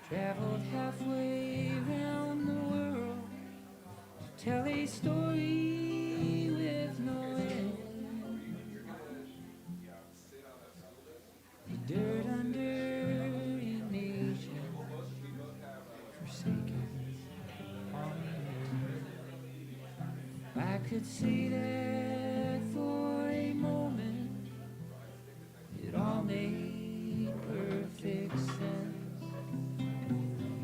Traveled halfway around the world to tell a story with no end. The dirt under a nation forsaken on the land. I could see that for a moment it all made perfect sense.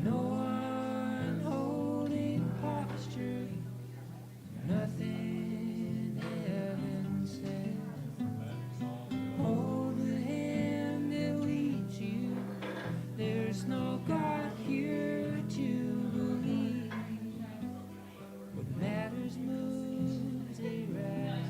No one holding posture, nothing heaven sent. Hold the hand that leads you. There's no God here to believe. What matters moves a right.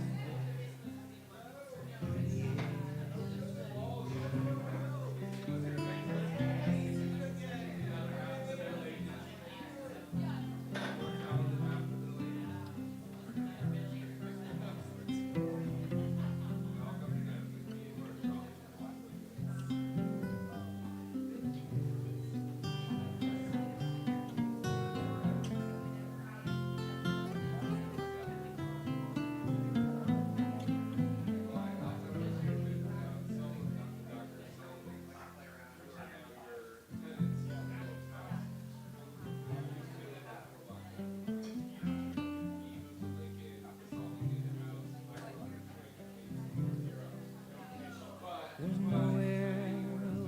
There's nowhere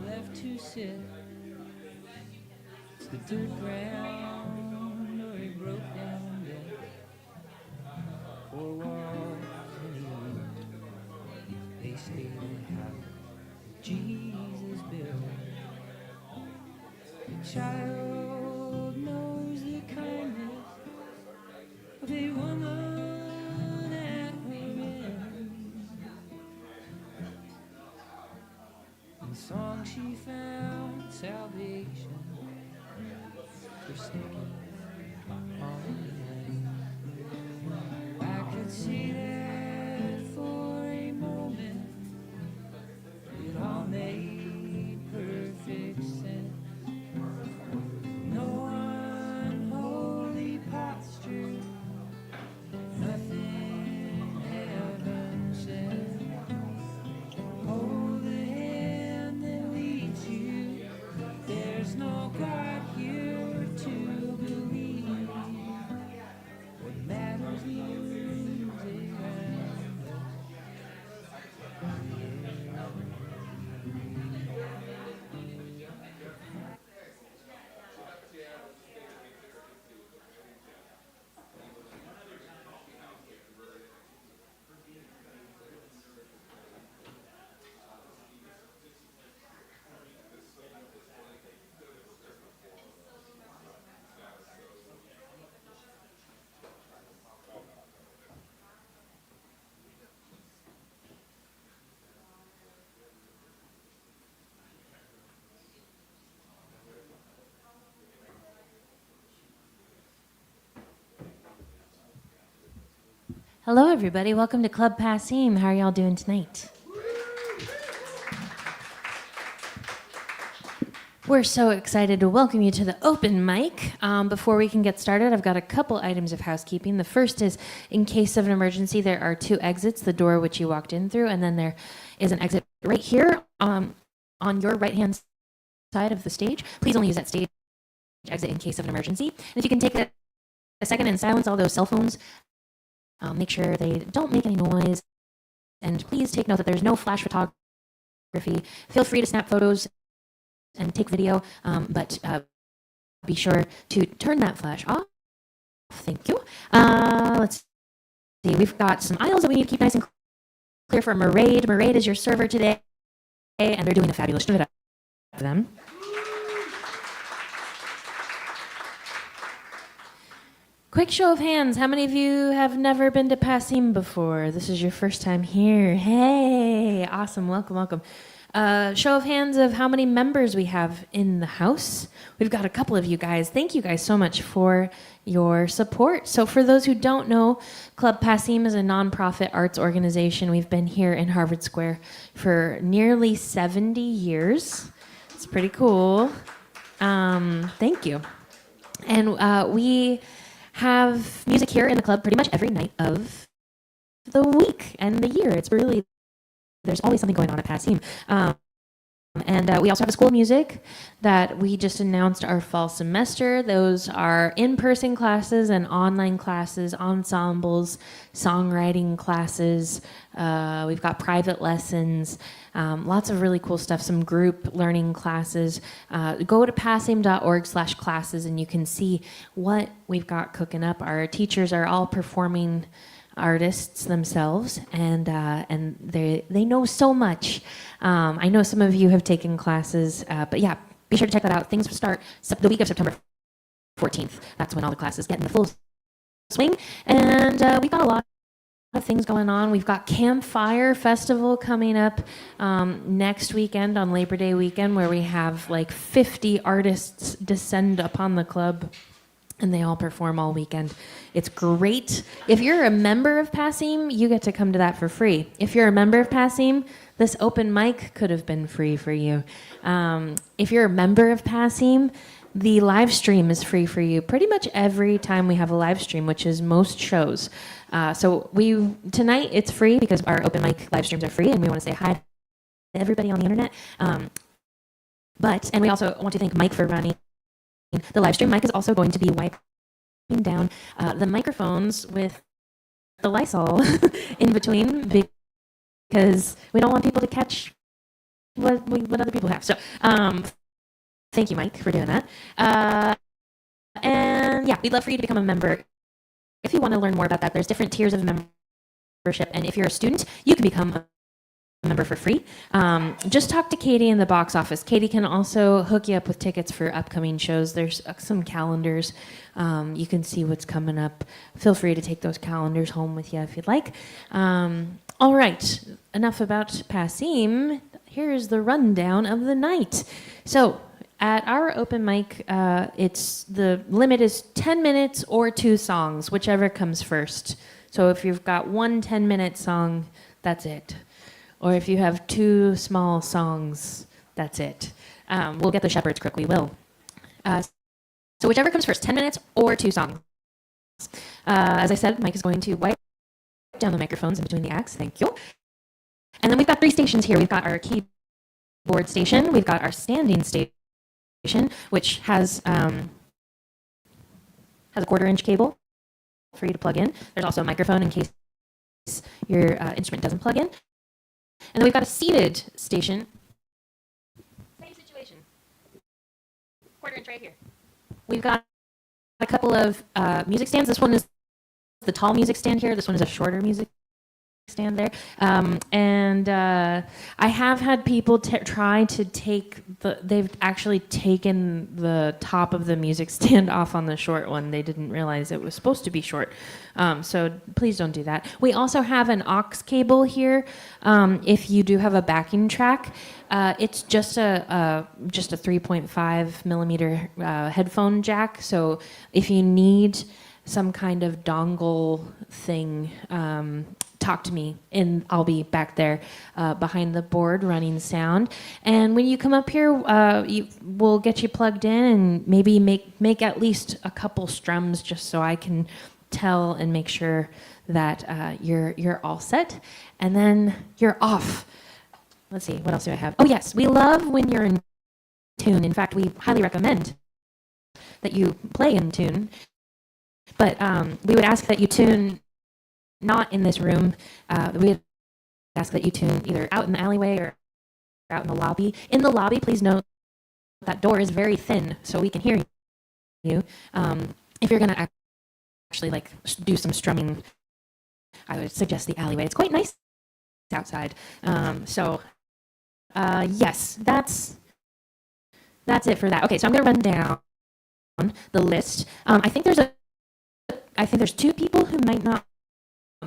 left to sit. It's the dirt ground or a broke down bed. Four walls and a roof. They say the house Jesus built. The child knows the kindness of a woman at her end. In song she found salvation, forsaken on the land. I could see that for a moment it all made perfect sense. No unholy posture, nothing heaven sent. Hold the hand that leads you. There's no God here to believe. What matters moves around. Hello, everybody. Welcome to Club Passim. How are y'all doing tonight? We're so excited to welcome you to the open mic. Before we can get started, I've got a couple items of housekeeping. The first is, in case of an emergency, there are two exits, the door which you walked in through, and then there is an exit right here on your right-hand side of the stage. Please only use that stage exit in case of an emergency. And if you can take a second and silence all those cell phones, make sure they don't make any noise. And please take note that there's no flash photography. Feel free to snap photos and take video, but be sure to turn that flash off. Thank you. Let's see. We've got some aisles that we need to keep nice and clear for Maraid. Maraid is your server today, and they're doing a fabulous job for them. Quick show of hands. How many of you have never been to Passim before? This is your first time here. Hey, awesome. Welcome, welcome. Show of hands of how many members we have in the house. We've got a couple of you guys. Thank you guys so much for your support. So for those who don't know, Club Passim is a nonprofit arts organization. We've been here in Harvard Square for nearly 70 years. It's pretty cool. Thank you. And we have music here in the club pretty much every night of the week and the year. It's really, there's always something going on at Passim. And we also have a school of music that we just announced our fall semester. Those are in-person classes and online classes, ensembles, songwriting classes. We've got private lessons, lots of really cool stuff, some group learning classes. Go to passim.org/classes and you can see what we've got cooking up. Our teachers are all performing artists themselves, and they know so much. I know some of you have taken classes, but yeah, be sure to check that out. Things start the week of September 14th. That's when all the classes get in the full swing, and we've got a lot of things going on. We've got Campfire Festival coming up next weekend on Labor Day weekend, where we have like 50 artists descend upon the club. And they all perform all weekend. It's great. If you're a member of Passim, you get to come to that for free. If you're a member of Passim, this open mic could have been free for you. If you're a member of Passim, the live stream is free for you pretty much every time we have a live stream, which is most shows. So tonight it's free because our open mic live streams are free, and we want to say hi to everybody on the internet. And we also want to thank Mike for running the live stream. Mike is also going to be wiping down the microphones with the Lysol in between because we don't want people to catch what other people have. So thank you, Mike, for doing that. And yeah, we'd love for you to become a member. If you want to learn more about that, there's different tiers of membership. And if you're a student, you can become a member for free. Just talk to Katie in the box office. Katie can also hook you up with tickets for upcoming shows. There's some calendars. You can see what's coming up. Feel free to take those calendars home with you if you'd like. All right, enough about Passim. Here's the rundown of the night. So at our open mic, the limit is 10 minutes or 2 songs, whichever comes first. So if you've got one 10-minute song, that's it. Or if you have 2 small songs, that's it. We'll get the Shepherd's Crook, we will. So whichever comes first, 10 minutes or 2 songs. As I said, Mike is going to wipe down the microphones in between the acts, thank you. And then we've got 3 stations here. We've got our keyboard station, we've got our standing station, which has a 1/4-inch cable for you to plug in. There's also a microphone in case your instrument doesn't plug in. And then we've got a seated station. Same situation. 1/4-inch right here. We've got a couple of music stands. This one is the tall music stand here. This one is a shorter music stand there. I have had people try to they've actually taken the top of the music stand off on the short one. They didn't realize it was supposed to be short. So please don't do that. We also have an aux cable here. If you do have a backing track, it's just a 3.5 millimeter headphone jack. So if you need some kind of dongle thing, talk to me, and I'll be back there behind the board running sound. And when you come up here, we'll get you plugged in and maybe make at least a couple strums just so I can tell and make sure that you're all set. And then you're off. Let's see, what else do I have? Oh yes, we love when you're in tune. In fact, we highly recommend that you play in tune. But we would ask that you tune not in this room. We would ask that you tune either out in the alleyway or out in the lobby. In the lobby, please note that door is very thin so we can hear you. If you're going to actually do some strumming, I would suggest the alleyway. It's quite nice outside. Yes, that's it for that. Okay, so I'm going to run down the list. I think there's 2 people who might not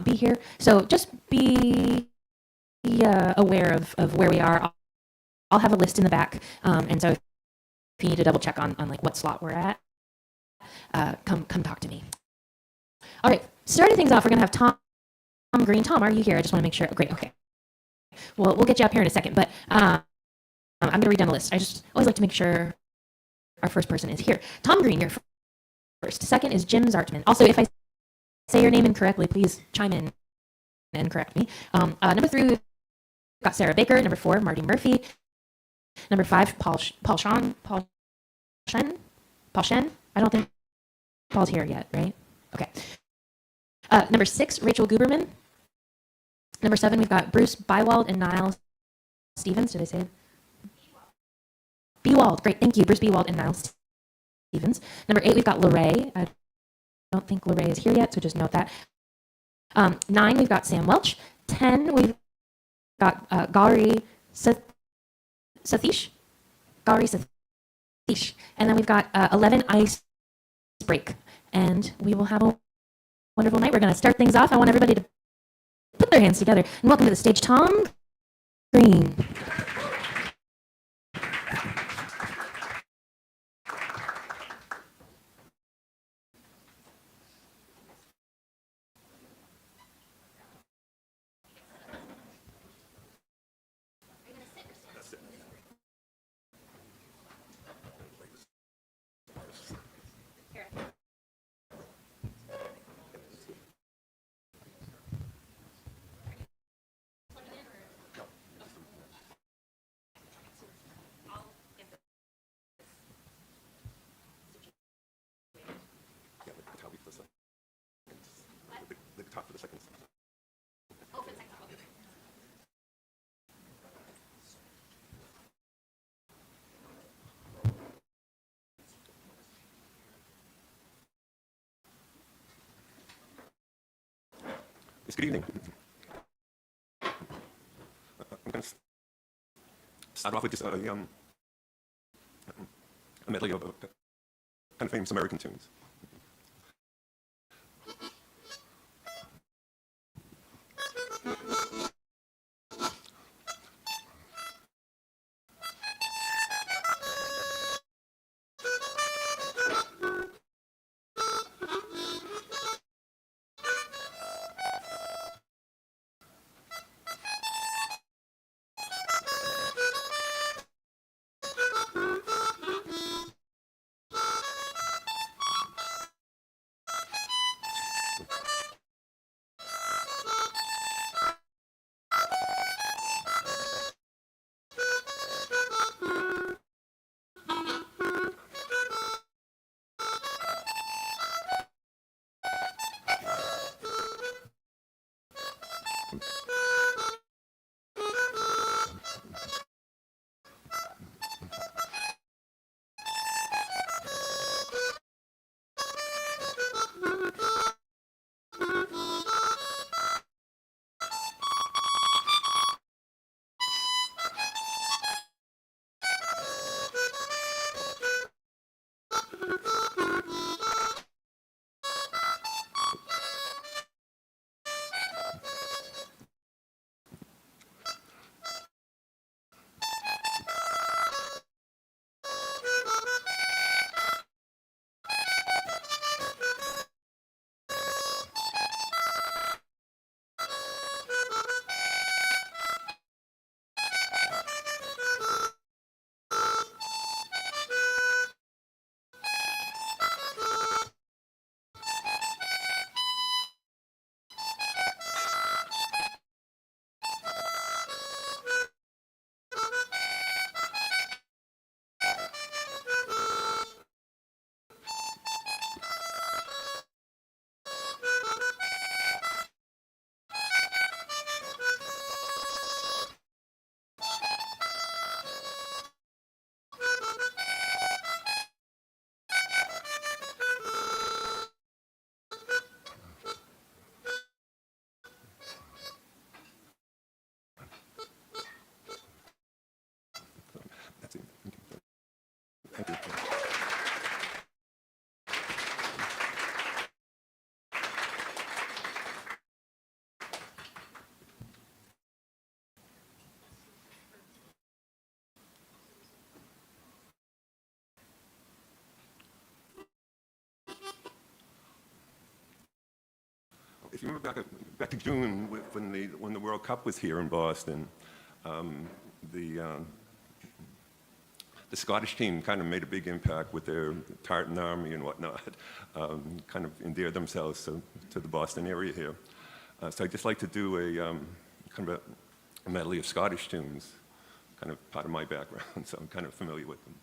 be here. So just be aware of where we are. I'll have a list in the back. And so if you need to double check on what slot we're at, come talk to me. All right, starting things off, we're going to have Tom Green. Tom, are you here? I just want to make sure. Great, okay. Well, we'll get you up here in a second, but I'm going to read down the list. I just always like to make sure our first person is here. Tom Green, you're first. Second is Jim Zartman. Also, if I say your name incorrectly, please chime in and correct me. Number 3, we've got Sarah Baker. Number 4, Marty Murphy. Number 5, Paul Shen. I don't think Paul's here yet, right? Okay. Number 6, Rachel Guberman. Number 7, we've got Bruce Bywald and Niles Stevens. Did I say it? Bewald. Great, thank you. Bruce Bewald and Niles Stevens. Number 8, we've got Lorraine. I don't think Lorraine is here yet, so just note that. 9, we've got Sam Welch. 10, we've got Gauri Sathish. Gauri Sathish. And then we've got 11, Ice Break. And we will have a wonderful night. We're going to start things off. I want everybody to put their hands together. And welcome to the stage, Tom Green. Yes, good evening. I'm going to start off with just a medley of kind of famous American tunes. That's it. Thank you. If you remember back to June when the World Cup was here in Boston, the the Scottish team kind of made a big impact with their Tartan Army and whatnot, kind of endeared themselves to the Boston area here. So I'd just like to do a kind of a medley of Scottish tunes, kind of part of my background, so I'm kind of familiar with them.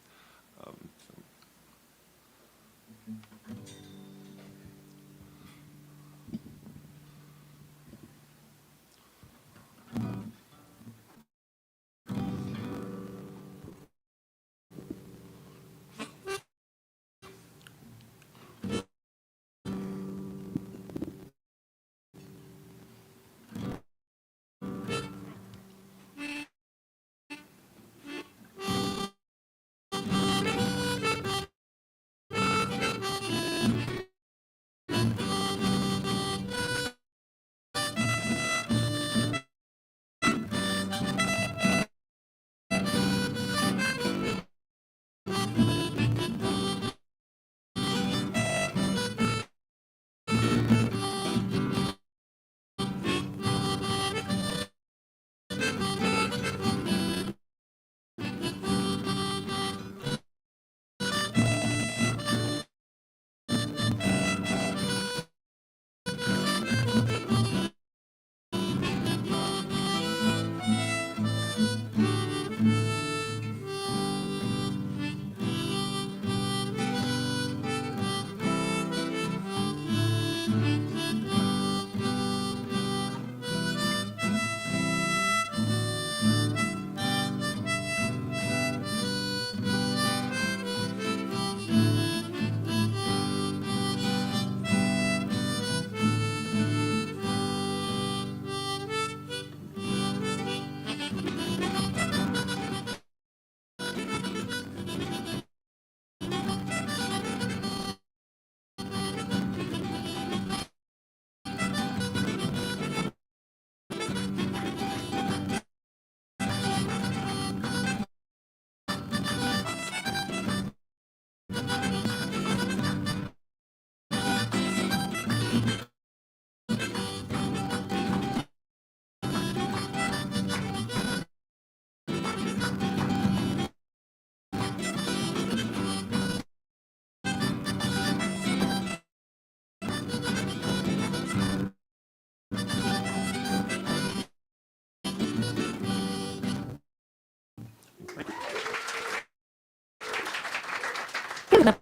Give it up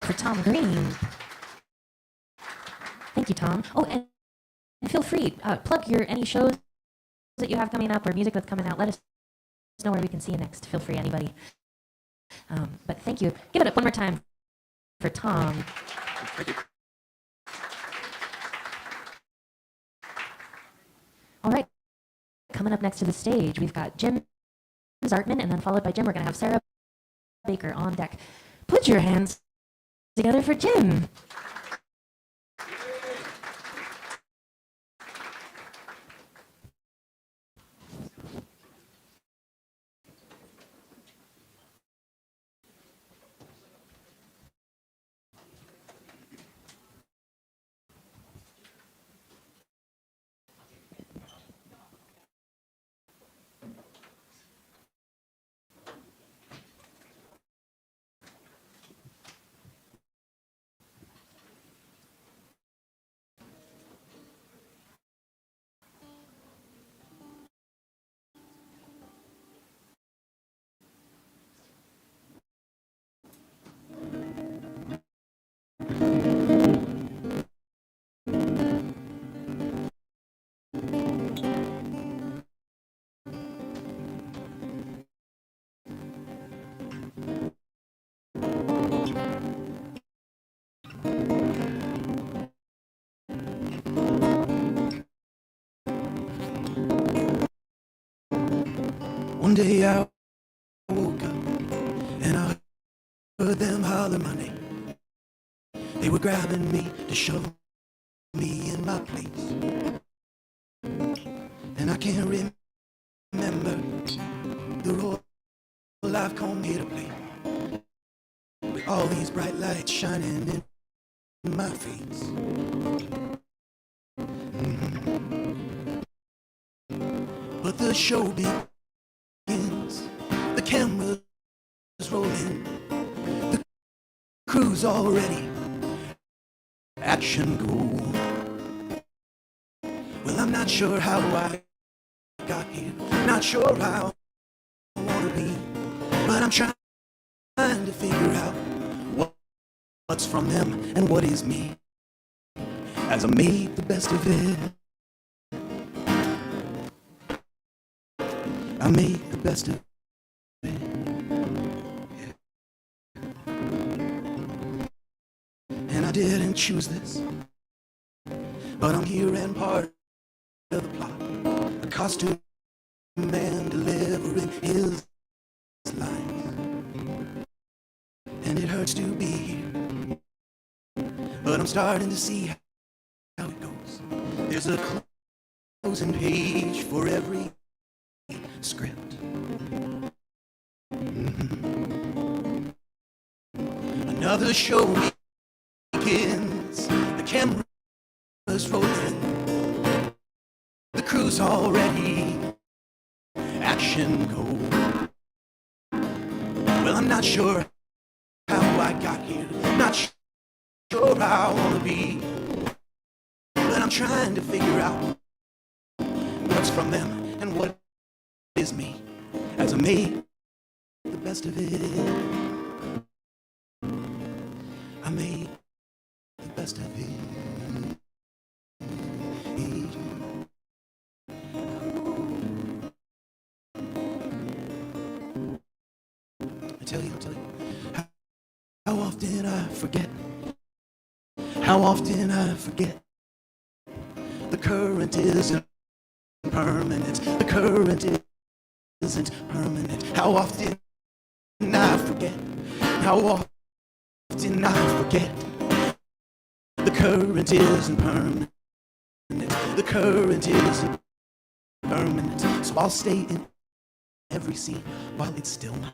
for Tom Green. Thank you, Tom. Oh, and feel free, plug any shows that you have coming up or music that's coming out. Let us know where we can see you next. Feel free, anybody. But thank you. Give it up one more time for Tom. Thank you. All right. Coming up next to the stage, we've got Jim Zartman, and then followed by Jim, we're going to have Sarah Baker on deck. Put your hands together for Jim. One day I woke up and I heard them holler my name. They were grabbing me to shove me in my place. And I can't remember the role I've come here to play. With all these bright lights shining in my face. But the show begins. The cameras rolling, the crew's all ready, action go. Well, I'm not sure how I got here, not sure how I wanna be, but I'm trying to figure out what's from them and what is me, as I made the best of it. I made the best of it. Yeah. And I didn't choose this, but I'm here and part of the plot. A costume man delivering his lines, and it hurts to be here, but I'm starting to see how it goes. There's a closing page for every script. Another show begins. The camera's rolling. The crew's all ready. Action go. Well, I'm not sure how I got here. Not sure how I wanna be. But I'm trying to figure out what's from them and what is me, as I made the best of it. I made the best of it. I tell you, how often I forget, how often I forget. The current isn't permanent, the current isn't permanent. How often I forget, how often I forget. The current isn't permanent, the current isn't permanent. So I'll stay in every scene while it's still mine.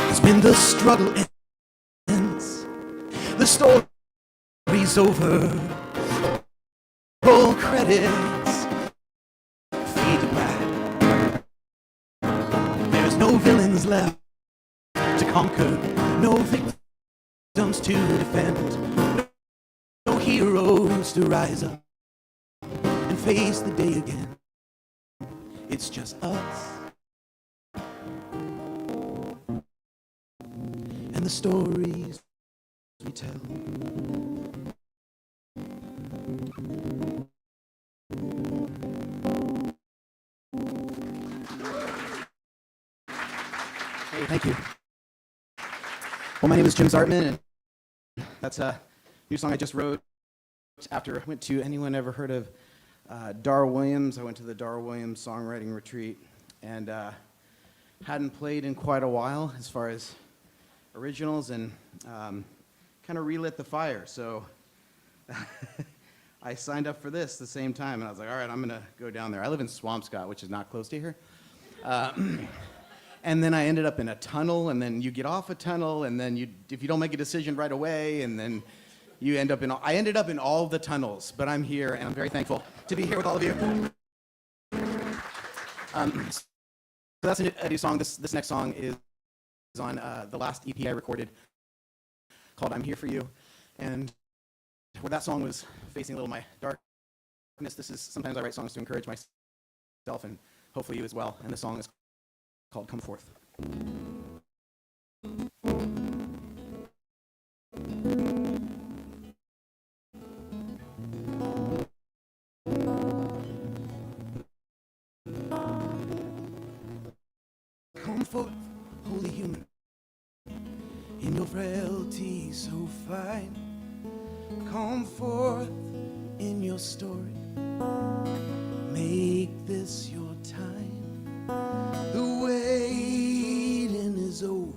Cause when the struggle ends, the story's over. Roll credits, fade to black. There's no villains left to conquer, no victims to defend, no heroes to rise up and face the day again. It's just us and the stories we tell. Hey, thank you. Well, my name is Jim Zartman, and that's a new song I just wrote after I went to, anyone ever heard of Dar Williams? I went to the Dar Williams songwriting retreat, and hadn't played in quite a while as far as originals, and kind of relit the fire. So I signed up for this the same time, and I was like, all right, I'm going to go down there. I live in Swampscott, which is not close to here. And then I ended up in a tunnel, and then you get off a tunnel, and then if you don't make a decision right away, and then you end up I ended up in all the tunnels, but I'm here, and I'm very thankful to be here with all of you. So that's a new song. This next song is on the last EP I recorded called I'm Here For You. And where that song was facing a little my darkness, sometimes I write songs to encourage myself and hopefully you as well. And the song is called Come Forth. Come forth, holy human, in your frailty so fine. Come forth in your story, make this your time. The waiting is over,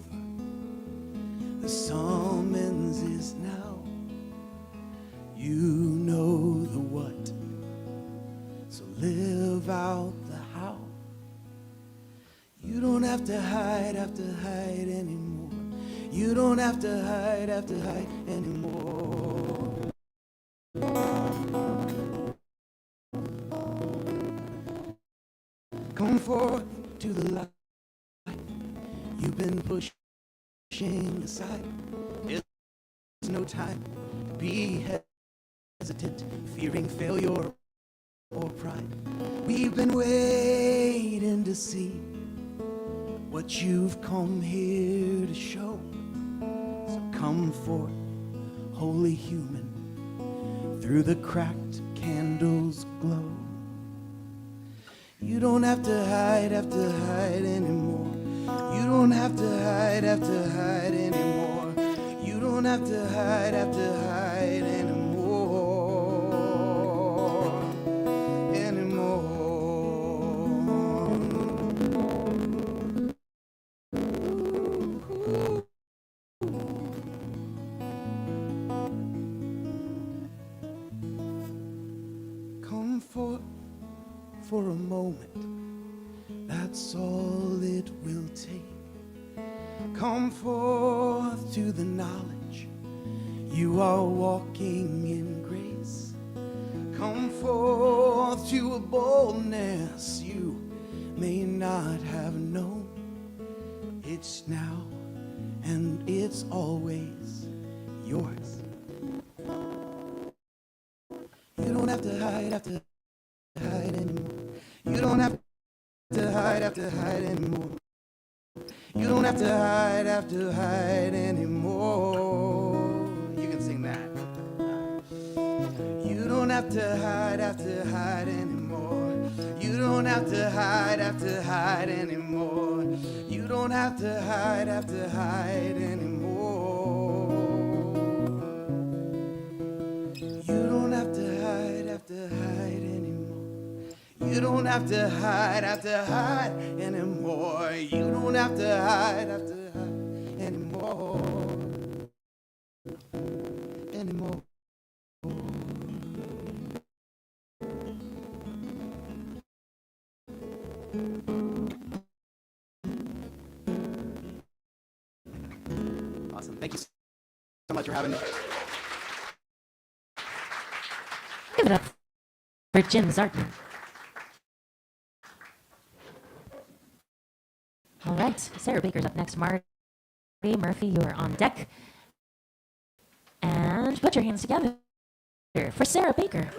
the summons is now. You know the what, so live out the how. You don't have to hide anymore. You don't have to hide anymore. Come forth to the light you've been pushing aside. There's no time to be hesitant, fearing failure or pride. We've been waiting to see what you've come here to show. So come forth, holy human, through the cracked candle's glow. You don't have to hide anymore. You don't have to hide anymore. You don't have to hide anymore. Come forth for a moment, that's all it will take. Come forth to the knowledge you are walking in grace. Come forth to a boldness you may not have known. It's now and it's always yours. You don't have to hide anymore. You don't have to hide anymore. You don't have to hide anymore. You can sing that. You don't have to hide anymore. You don't have to hide anymore. You don't have to hide anymore. You don't have to hide anymore. You don't have to hide anymore. You don't have to hide anymore. Anymore. Awesome. Thank you so much for having me. Give it up for Jim Zartan. All right, Sarah Baker's up next. Marty Murphy, you are on deck. And put your hands together for Sarah Baker.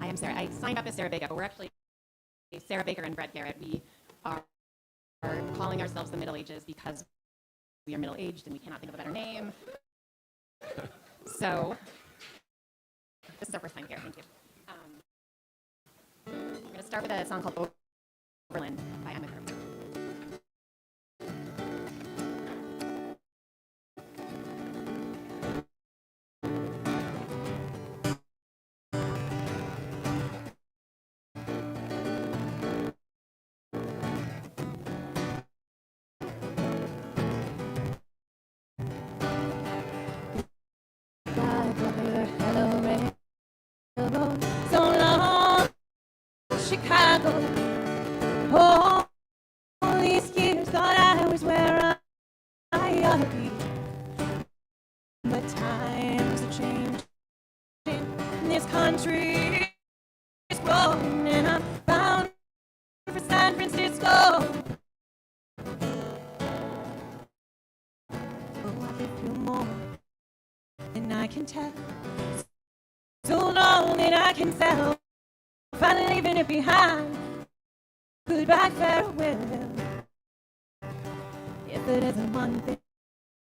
I'm Sarah. I signed up as Sarah Baker, but we're actually Sarah Baker and Brett Garrett. We are calling ourselves the Middle Ages because we are middle-aged and we cannot think of a better name. So this is our first time here. Thank you. We're going to start with a song called Overland by Emma Kerr. So long, Chicago. Oh, all these years thought I was where I ought to be. But times are changing. This country is growing, and I'm bound for San Francisco. So I feel more than I can tell. So long that I can tell, finally leaving it behind. Goodbye, farewell. If it isn't one thing,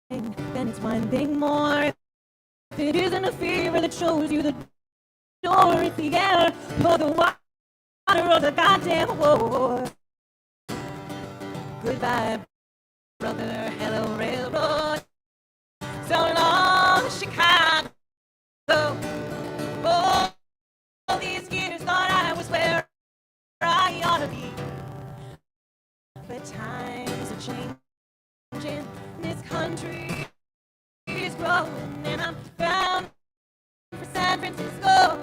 then it's one thing more. If it isn't a fever that shows you the door, it's the air or the water or the goddamn war. Goodbye, brother, hello, railroad. So long, Chicago. Oh. rolling, and I'm bound for San Francisco.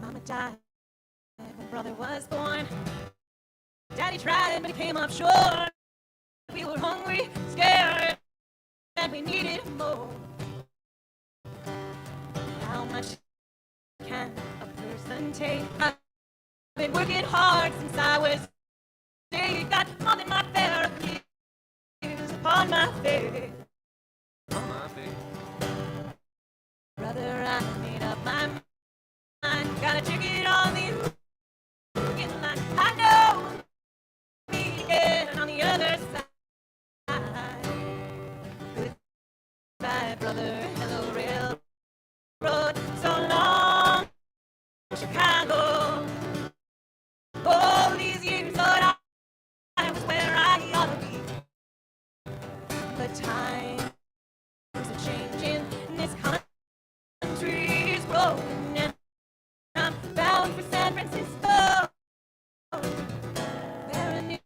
Mama died when brother was born. Daddy tried, but he came up short. We were hungry, scared, and we needed more. How much can a person take? I've been working hard since I was day, got more than my fair of years upon my face. Brother, I made up my mind. Got a ticket on the fucking line. I know me again on the other side. Goodbye, brother. Hello, railroad. So long, Chicago. All these years, Lord, I was where I ought to be. But times are changing, and this country is growing, and I'm bound for San Francisco, where a new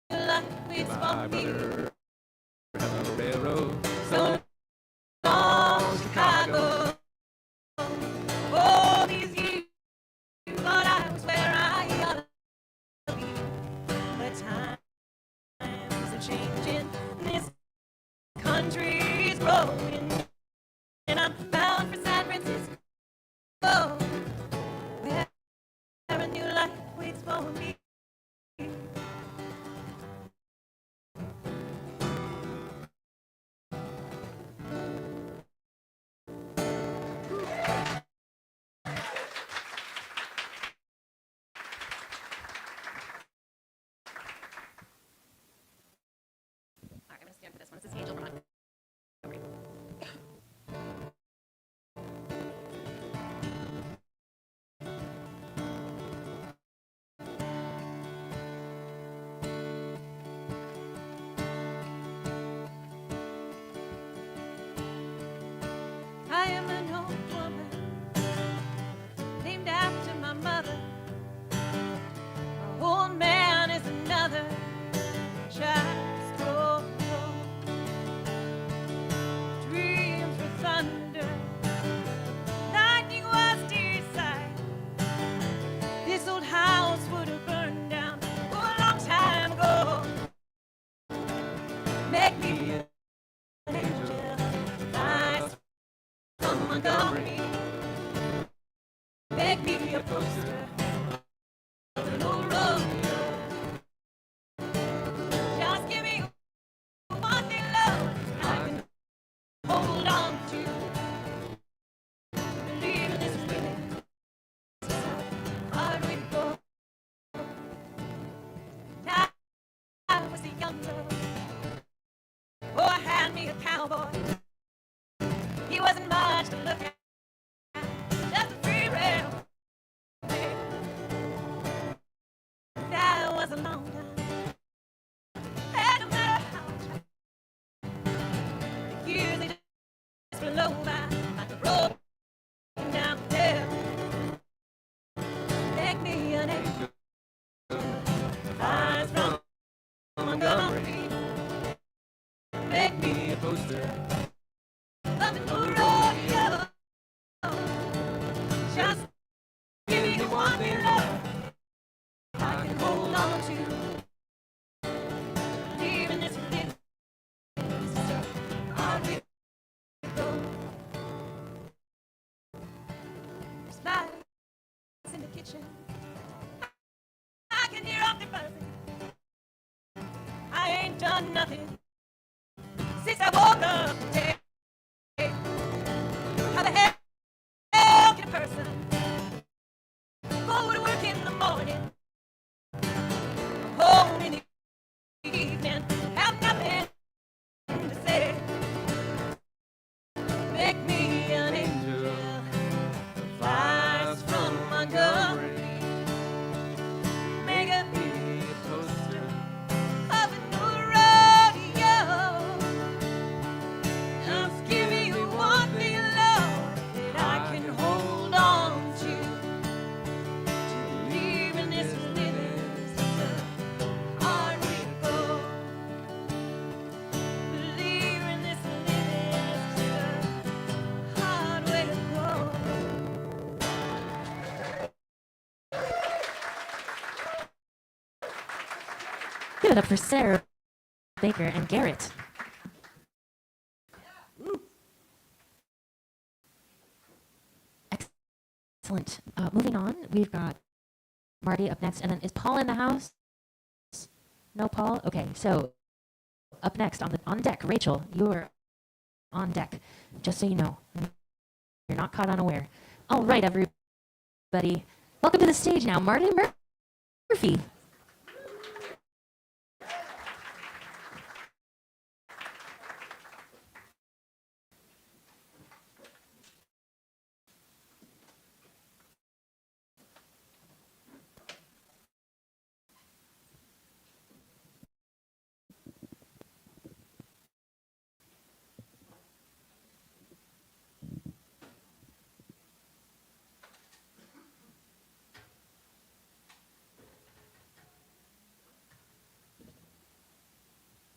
life is for me. So long, Chicago. All these years, Lord, I was where I ought to be. But times are changing, and this country is growing, and I'm bound for San Francisco, where a new life waits for me. All right, I'm gonna stand for this one. This is Angel from Montgomery. I am an old woman named after my mother. My old man is another child's throne. Dreams were thunder, lightning was desire. This old house would have burned down a long time ago. Make me an angel, nice from Montgomery. Make me a poster of an old rodeo. Just give me one thing, love, I can hold on to. Believe in this living, hard way to go. Now I was a young love. Oh, I had me a cowboy. He wasn't much to look at, just a free rail. That was a long time. And no matter how I tried, the years they just flew by like a road down the hill. Make me an angel, eyes from Montgomery. Make me a poster of the old rodeo. Just give me one thing, love, I can hold on to. Believe in this living, I'll be go. There's lights in the kitchen. I can hear off the buzzing. I ain't done nothing since I woke up today. How the hell can a person go to work in the morning, home in the evening, have nothing to say? Make me an angel, flies from Montgomery. Make me a poster of a new rodeo. give it up for Sarah Baker and Garrett. Excellent. Moving on, we've got Marty up next, and then is Paul in the house? No, Paul? Okay, so up next on deck, Rachel, you're on deck, just so you know. You're not caught unaware. All right, everybody. Welcome to the stage now, Marty Murphy.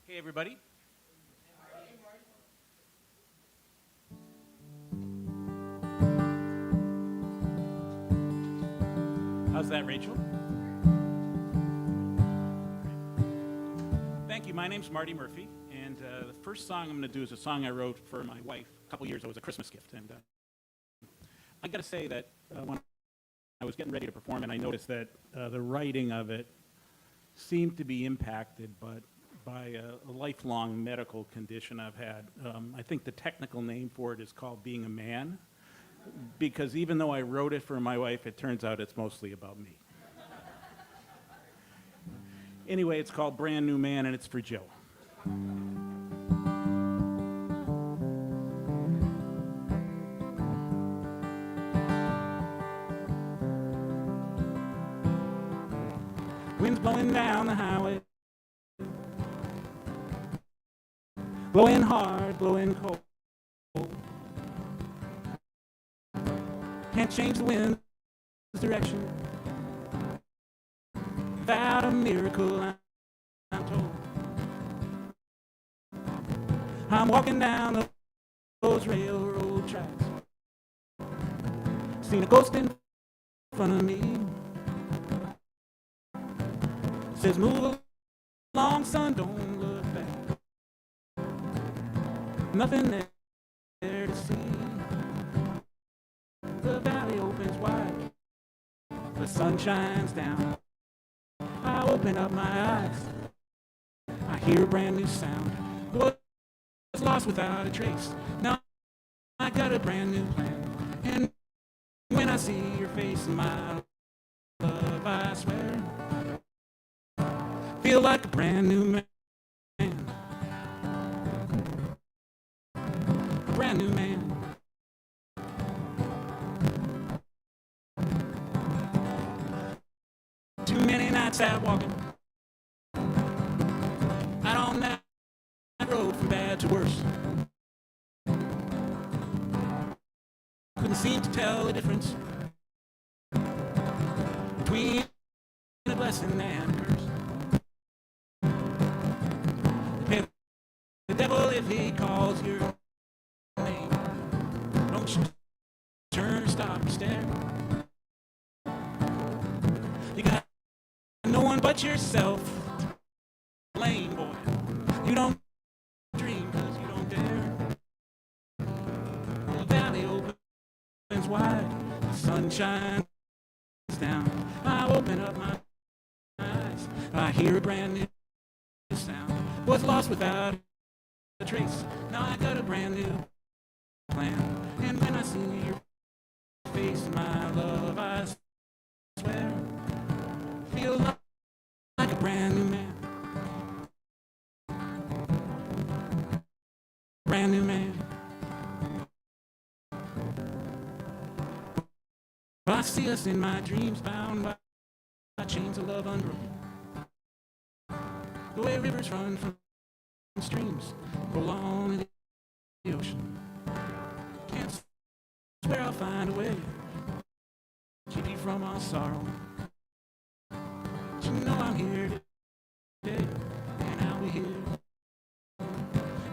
Hey, everybody. How's that, Rachel? Thank you. My name's Marty Murphy, and the first song I'm going to do is a song I wrote for my wife a couple years ago. It was a Christmas gift, and I got to say that when I was getting ready to perform, and I noticed that the writing of it seemed to be impacted, but by a lifelong medical condition I've had. I think the technical name for it is called being a man, because even though I wrote it for my wife, it turns out it's mostly about me. Anyway, it's called Brand New Man, and it's for Joe. Wind's blowing down the highway, blowing hard, blowing cold. Can't change the wind's direction without a miracle, I'm told. I'm walking down those railroad tracks, seen a ghost in front of me. Says, move along, son, don't look back. Nothing there to see. The valley opens wide, the sun shines down. I open up my eyes, I hear a brand new sound. Was lost without a trace, now I got a brand new plan. And when I see your face in my love, I swear, feel like a brand new man. A brand new man. Too many nights out walking out on that road from bad to worse. Couldn't seem to tell the difference between a blessing and a curse. Hey, the devil, if he calls your name, don't you turn or stop or stare. You got no one but yourself to blame, boy. You don't dream because you don't dare. The valley opens wide, the sun shines down. I open up my eyes, I hear a brand new sound. Was lost without a trace, now I got a brand new plan. And when I see your face, my love, I swear, feel like a brand new man. Brand new man. I see us in my dreams, bound by chains of love unbroken. The way rivers run from streams, roll on in the ocean. Can't swear I'll find a way to keep you from our sorrow. But you know I'm here today, and I'll be here.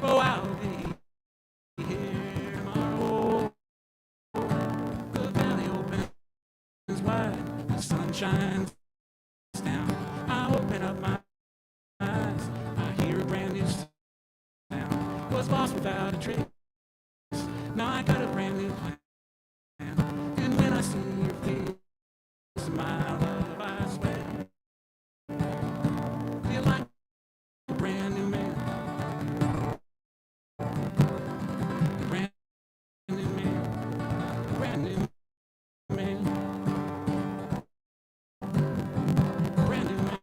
Oh, I'll be here tomorrow. The valley opens wide, the sun shines down. I open up my eyes, lost without a trace. Now I got a brand new plan. And when I see your face, my love, I swear, feel like a brand new man. Brand new man. Brand new man. Brand new man.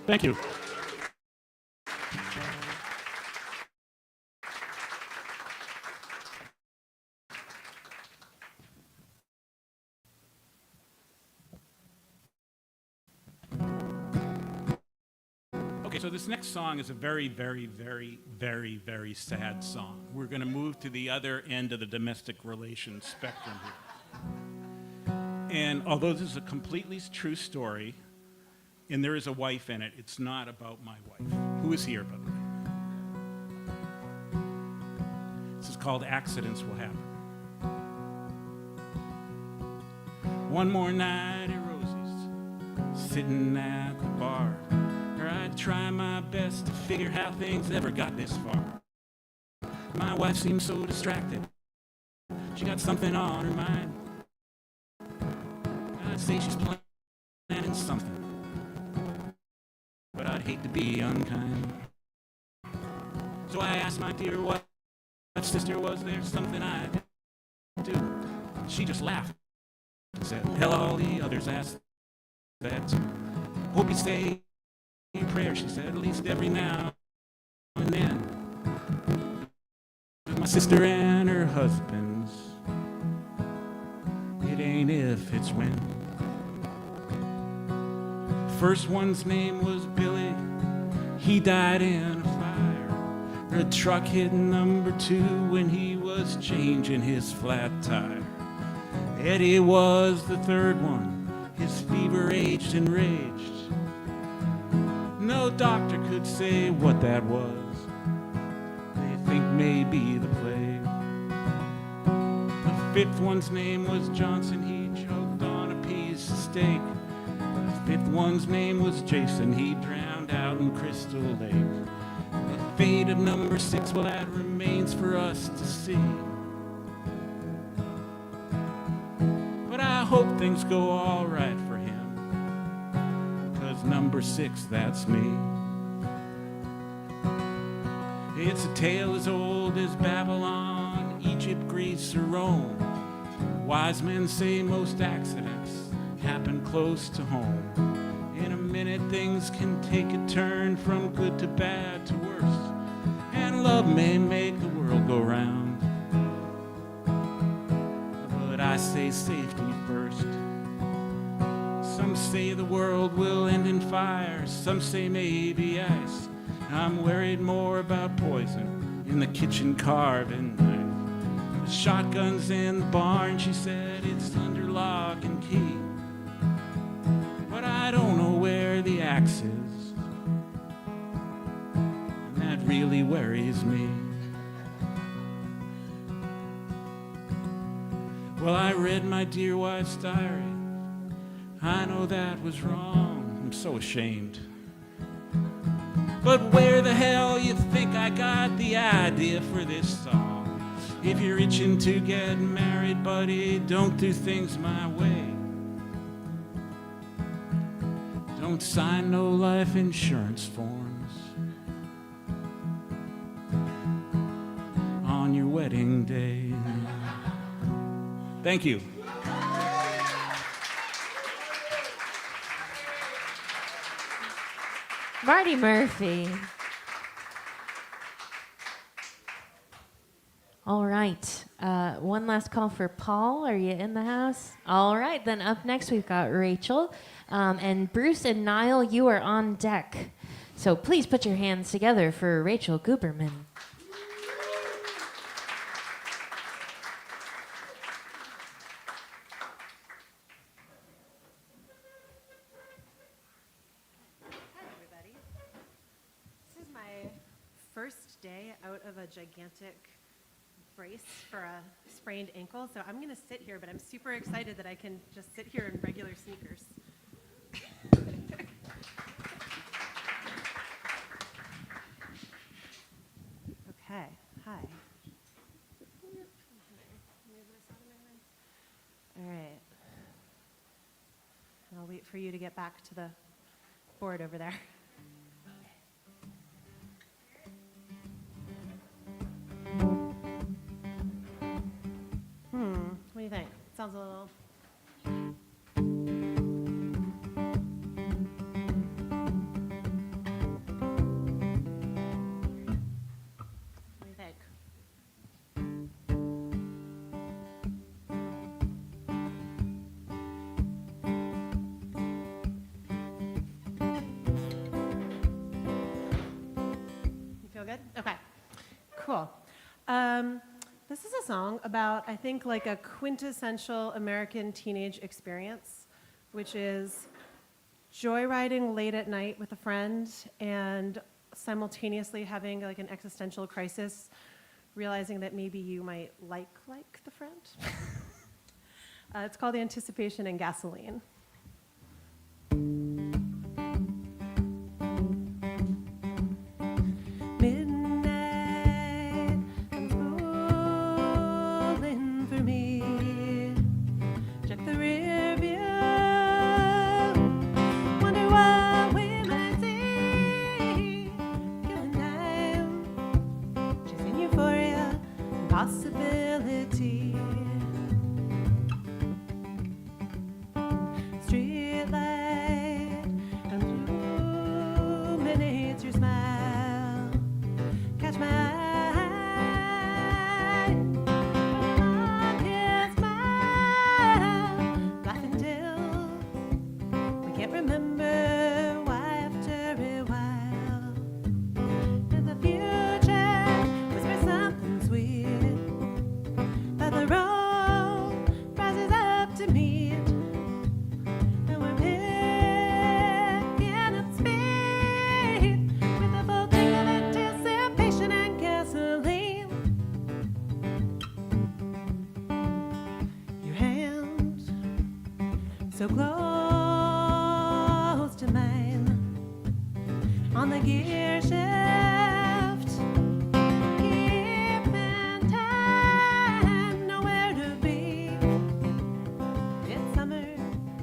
Thank you. Okay, so this next song is a very, very, very, very, very sad song. We're going to move to the other end of the domestic relations spectrum here. And although this is a completely true story, and there is a wife in it, it's not about my wife, who is here, by the way. This is called Accidents Will Happen. One more night at Rosie's, sitting at the bar, where I'd try my best to figure how things ever got this far. My wife seemed so distracted, she got something on her mind. I'd say she's planning something, but I'd hate to be unkind. So I asked my dear wife, sister, was there something I'd do? She just laughed and said, hell, all the others asked that too. Hope you say your prayer, she said, at least every now and then. With my sister and her husband's, it ain't if, it's when. First one's name was Billy, he died in a fire. A truck hit number 2 when he was changing his flat tire. Eddie was the third one, his fever aged and raged. No doctor could say what that was, they think maybe the plague. The fifth one's name was Johnson, he choked on a piece of steak. The fifth one's name was Jason, he drowned out in Crystal Lake. The fate of number 6, well, that remains for us to see. But I hope things go all right for him, 'cause number 6, that's me. It's a tale as old as Babylon, Egypt, Greece, or Rome. Wise men say most accidents happen close to home. In a minute things can take a turn from good to bad to worse, and love may make the world go round. But I say safety first. Some say the world will end in fire, some say maybe ice. I'm worried more about poison in the kitchen carving knife. The shotgun's in the barn, she said, it's under lock and key. But I don't know where the axe is, and that really worries me. Well, I read my dear wife's diary. I know that was wrong, I'm so ashamed. But where the hell you think I got the idea for this song? If you're itching to get married, buddy, don't do things my way. Don't sign no life insurance forms on your wedding day. Thank you. Marty Murphy. All right. One last call for Paul. Are you in the house? All right. Then up next, we've got Rachel. And Bruce and Niall, you are on deck. So please put your hands together for Rachel Guberman. of a gigantic brace for a sprained ankle, so I'm going to sit here, but I'm super excited that I can just sit here in regular sneakers. Okay, hi. All right. And I'll wait for you to get back to the board over there. What do you think? Sounds a little... What do you think? You feel good? Okay, cool. This is a song about, I think, like a quintessential American teenage experience, which is joyriding late at night with a friend and simultaneously having like an existential crisis, realizing that maybe you might like the friend. It's called Anticipation and Gasoline. Midnight comes rolling for me. Check the rear view. Wonder what we might see. Killing time, chasing euphoria and possibility. Streetlight illuminates your smile. Catch my eye. On his smile. Laughing till we can't remember why after a while. And the future whispers something sweet. That the road rises up to meet. And we're picking up speed with a full tank of anticipation and gasoline. Your hand so close to mine on the gear shift. Keeping time, nowhere to be. It's summer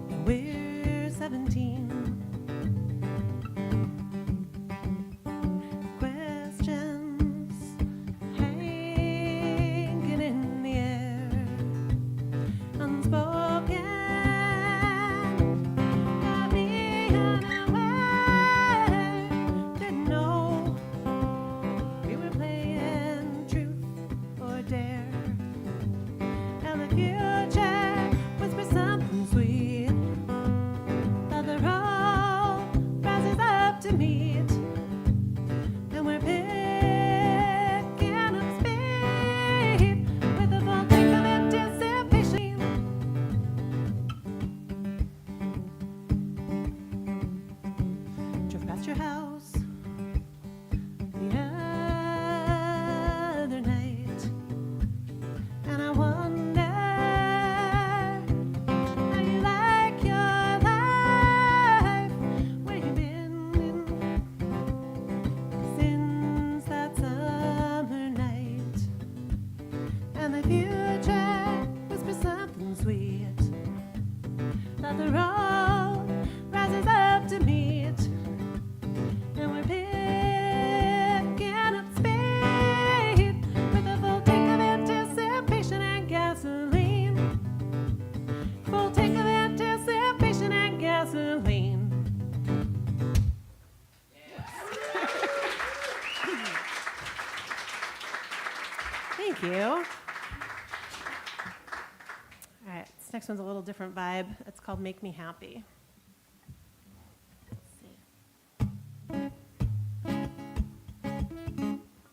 and we're 17. Questions hanging in the air, unspoken. Got me unaware. Didn't know we were playing truth or dare. And the future whispers something sweet. That the road rises up to meet. And we're picking up speed with a full tank of anticipation. Drove past your house the other night, and I wonder how you like your life. Where you been since that summer night? And the future whispers something sweet. That the road rises up to meet. And we're picking up speed with a full tank of anticipation and gasoline. Full tank of anticipation and gasoline. Thank you. All right, this next one's a little different vibe. It's called Make Me Happy. Let's see.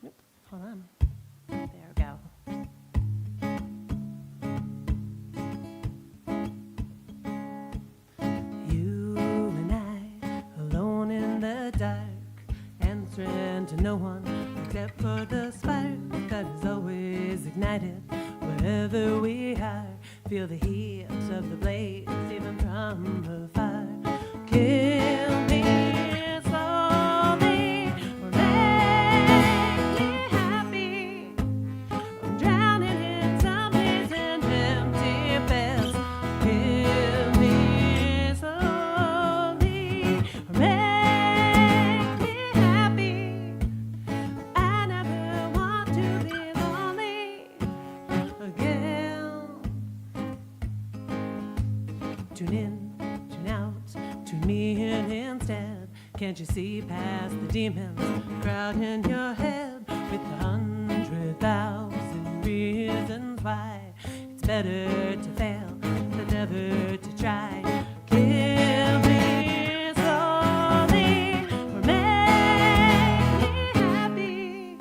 Oop, hold on. There we go. You and I, alone in the dark, answering to no one, except for the spark that is always ignited. Wherever we are, feel the heat of the blaze, even from afar. Kill me slowly, or make me happy. I'm drowning in zombies and empty beds. Kill me slowly, or make me happy. I never want to be lonely again. Tune in, tune out, tune me in instead. Can't you see past the demons crowding your head with 100,000 reasons why it's better to fail than never to try? Kill me slowly, or make me happy.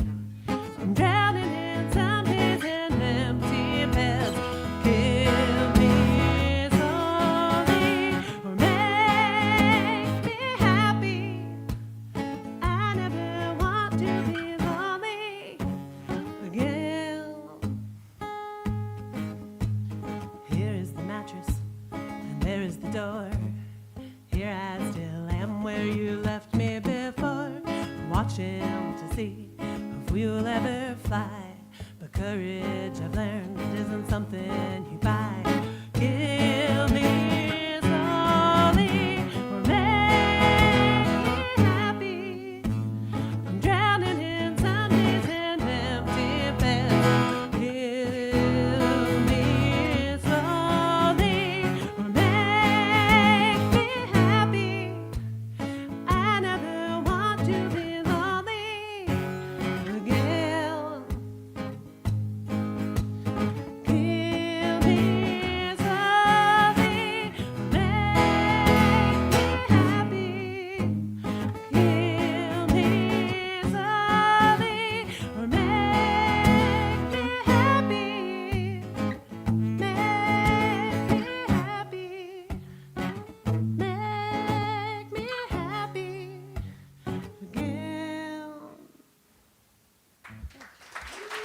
I'm drowning in zombies and empty beds. Kill me slowly, or make me happy. I never want to be lonely again. Here is the mattress, and there is the door. Here I still am where you left me before. I'm watching to see if we'll ever fly. But courage, I've learned, isn't something you buy. Kill me slowly, or make me happy. I'm drowning in zombies and empty beds. Kill me slowly, or make me happy. I never want to be lonely again. Kill me slowly, or make me happy. Kill me slowly, or make me happy. Make me happy. Make me happy again.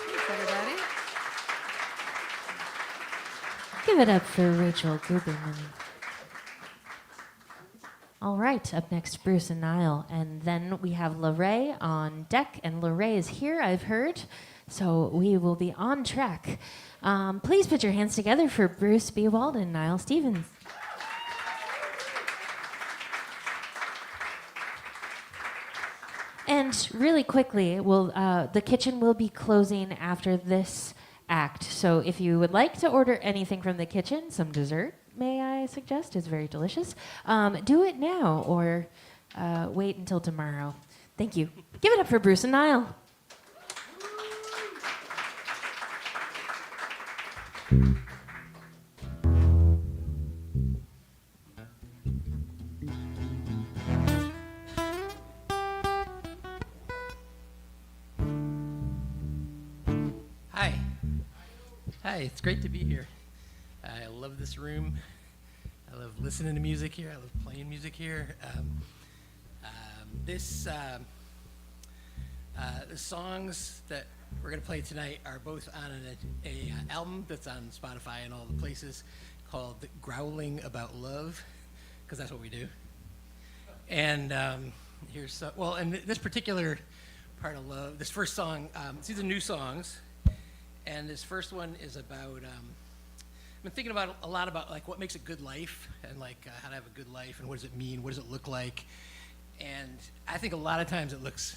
Thanks, everybody. Give it up for Rachel Guberman. All right, up next, Bruce and Niall. And then we have Lorraine on deck, and Lorraine is here, I've heard. So we will be on track. Please put your hands together for Bruce B. Walden and Niall Stevens. And really quickly, the kitchen will be closing after this act. So if you would like to order anything from the kitchen, some dessert, may I suggest, is very delicious, do it now or wait until tomorrow. Thank you. Give it up for Bruce and Niall. Hi. Hi, it's great to be here. I love this room. I love listening to music here. I love playing music here. The songs that we're going to play tonight are both on an album that's on Spotify and all the places called Growling About Love, because that's what we do. And and this particular part of love, this first song, these are new songs. And this first one is about, I've been thinking about a lot about like what makes a good life and like how to have a good life and what does it mean, what does it look like. And I think a lot of times it looks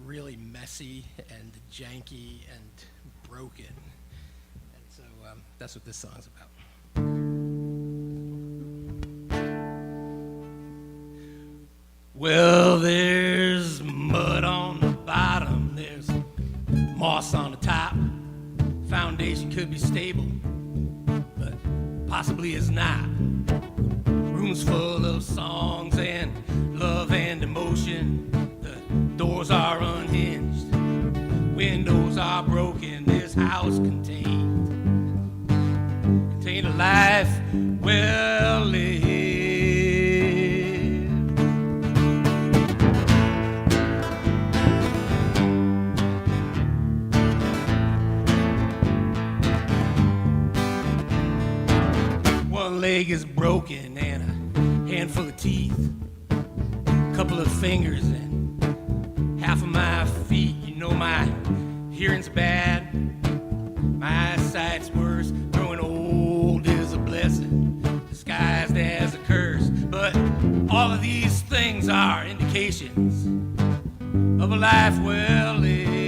really messy and janky and broken. And so that's what this song's about. Well, there's mud on the bottom, there's moss on the top. Foundation could be stable, but possibly is not. Rooms full of songs and love and emotion. The doors are unhinged, windows are broken. This house contained a life well lived. leg is broken and a handful of teeth, a couple of fingers and half of my feet. You know my hearing's bad, my eyesight's worse. Growing old is a blessing disguised as a curse. But all of these things are indications of a life well lived.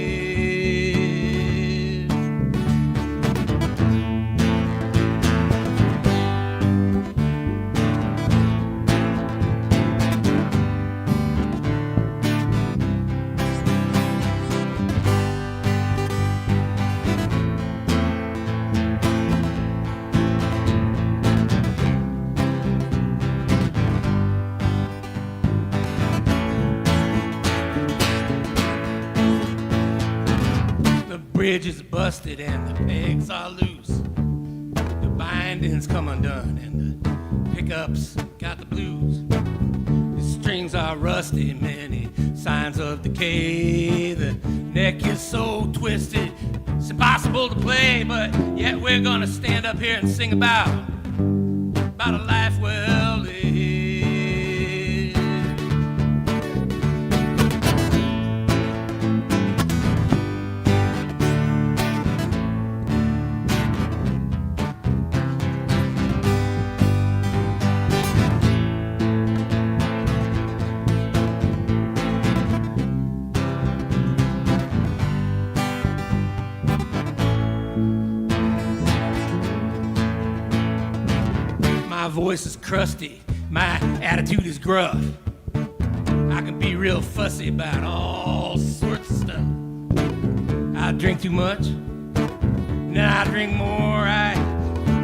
The bridge is busted and the pegs are loose. The bindings come undone and the pickups got the blues. The strings are rusty, many signs of decay. The neck is so twisted, it's impossible to play. But yet we're gonna stand up here and sing about a life well lived. My voice is crusty, my attitude is gruff. I can be real fussy about all sorts of stuff. I drink too much, and then I drink more. I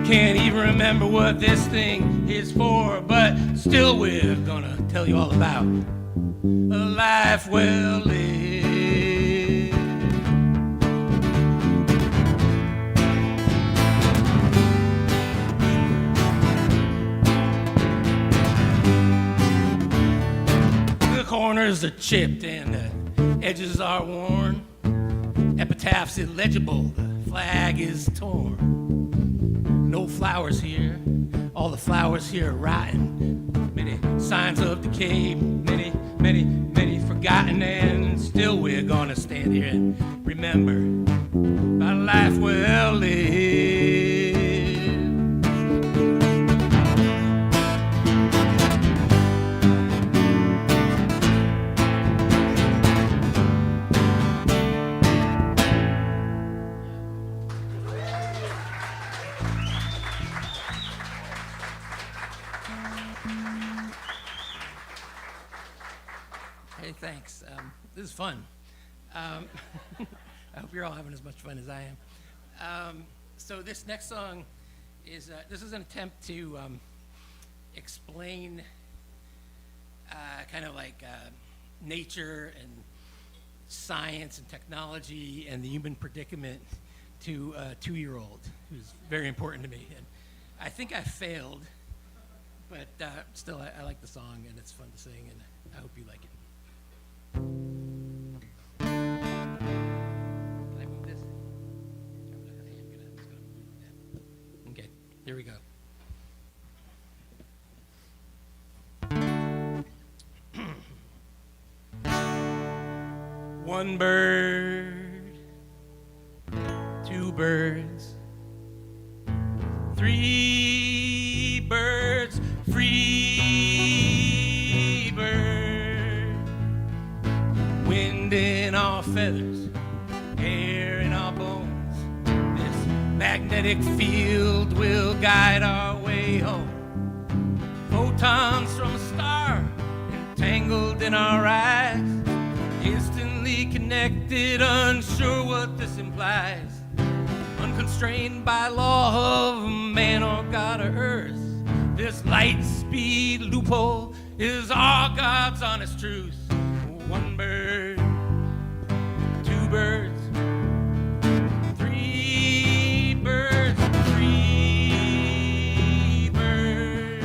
can't even remember what this thing is for, but still we're gonna tell you all about a life well lived. Corners are chipped and the edges are worn. Epitaph's illegible, the flag is torn. No flowers here, all the flowers here are rotten. Many signs of decay, many, many, many forgotten. And still we're gonna stand here and remember about a life well lived. Hey, thanks. This is fun. I hope you're all having as much fun as I am. So this next song is this is an attempt to explain kind of like nature and science and technology and the human predicament to a 2-year-old who's very important to me. And I think I failed, but still I like the song and it's fun to sing and I hope you like it. Can I move this? I'm just gonna move that. Okay, here we go. One bird, 2 birds, 3 birds, free bird. Wind in our feathers, air in our bones. This magnetic field will guide our way home. Photons from a star entangled in our eyes, instantly connected, unsure what this implies. Unconstrained by law of man or God or earth, this light speed loophole is our God's honest truth. 1 bird, 2 birds, 3 birds, free bird.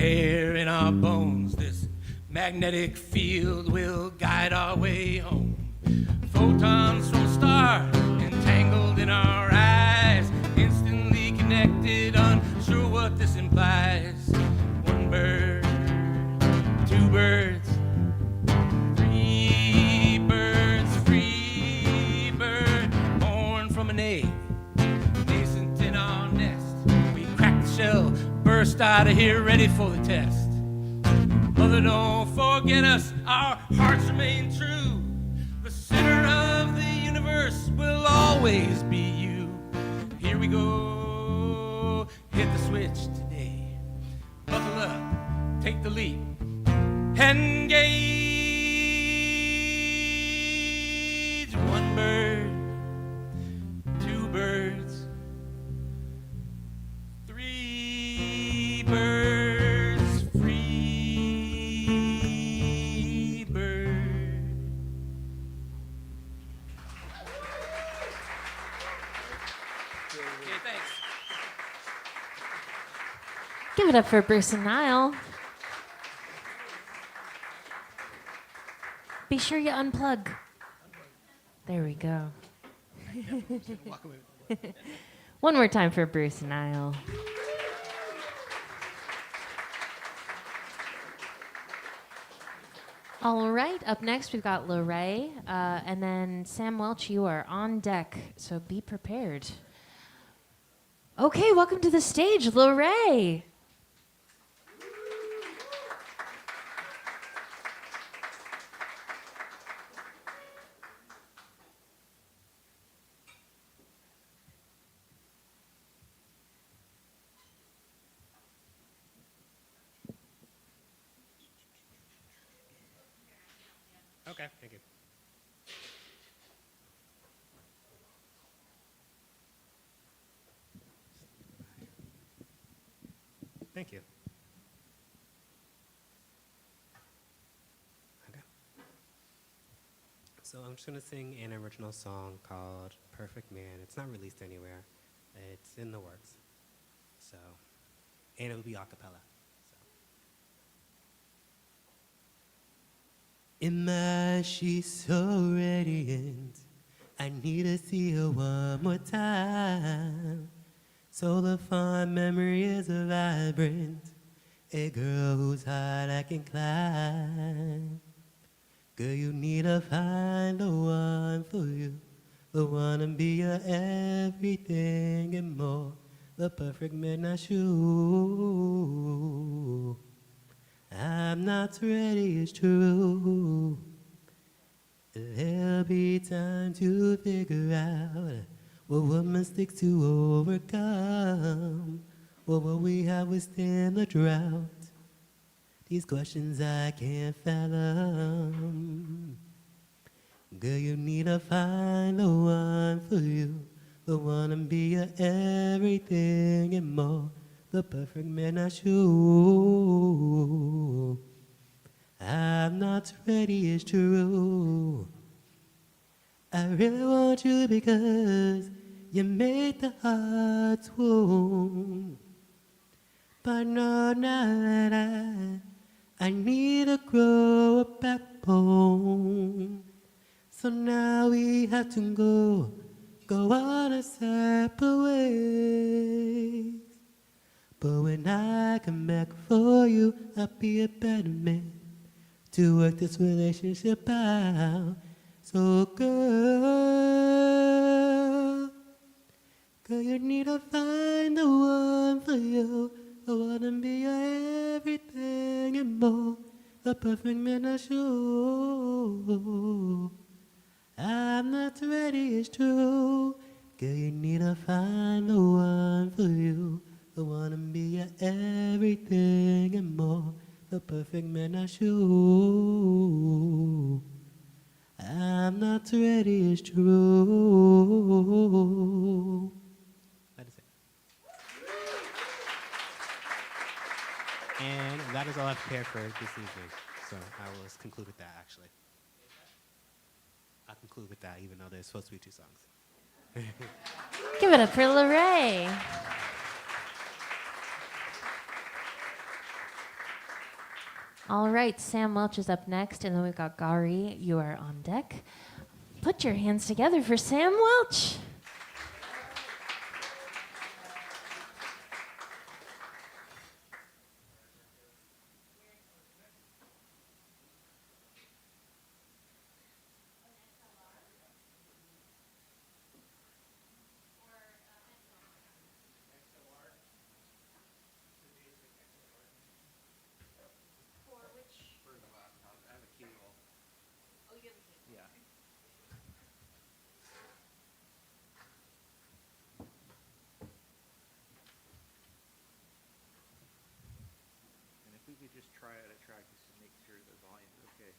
hair in our bones. This magnetic field will guide our way home. Photons from a star entangled in our eyes, instantly connected, unsure what this implies. One bird, two birds, three birds, free bird, born from an egg, nascent in our nest. We crack the shell, burst out of here, ready for the test. Mother, don't forget us, our hearts remain true. The center of the universe will always be you. Here we go, hit the switch today. Buckle up, take the leap, engage. One bird, two birds, three birds, free bird. Okay, thanks. Give it up for Bruce and Niall. Be sure you unplug. There we go. Walk away. One more time for Bruce and Niall. All right, up next we've got Lorraine, and then Sam Welch, you are on deck, so be prepared. Okay, welcome to the stage, Lorraine. Okay, thank you. Thank you. Okay. So I'm just going to sing an original song called Perfect Man. It's not released anywhere. It's in the works. So, and it'll be a cappella. In my she's so radiant, I need to see her one more time. So the fond memory is vibrant, a girl whose heart I can climb. Girl, you need to find the one for you, the one to be your everything and more, the perfect midnight shoe. I'm not ready, it's true. There'll be time to figure out what mistakes to overcome, what will we have withstand the drought. These questions I can't fathom. Girl, you need to find the one for you, the one to be your everything and more, the perfect man I shoe. I'm not ready, it's true. I really want you because you make the heart swoon. But no, now that I need to grow a backbone. So now we have to go on our separate ways. But when I come back for you, I'll be a better man to work this relationship out. So girl, you need to find the one for you, the one to be your everything and more, the perfect man I show. I'm not ready, it's true. Girl, you need to find the one for you, the one to be your everything and more, the perfect man I show. I'm not ready, it's true. That is it. And that is all I've prepared for this evening. So I will conclude with that, actually. I'll conclude with that, even though there's supposed to be 2 songs. Give it up for Lorraine. All right, Sam Welch is up next, and then we've got Gary. You are on deck. Put your hands together for Sam Welch. And if we could just try out a track just to make sure the volume is okay.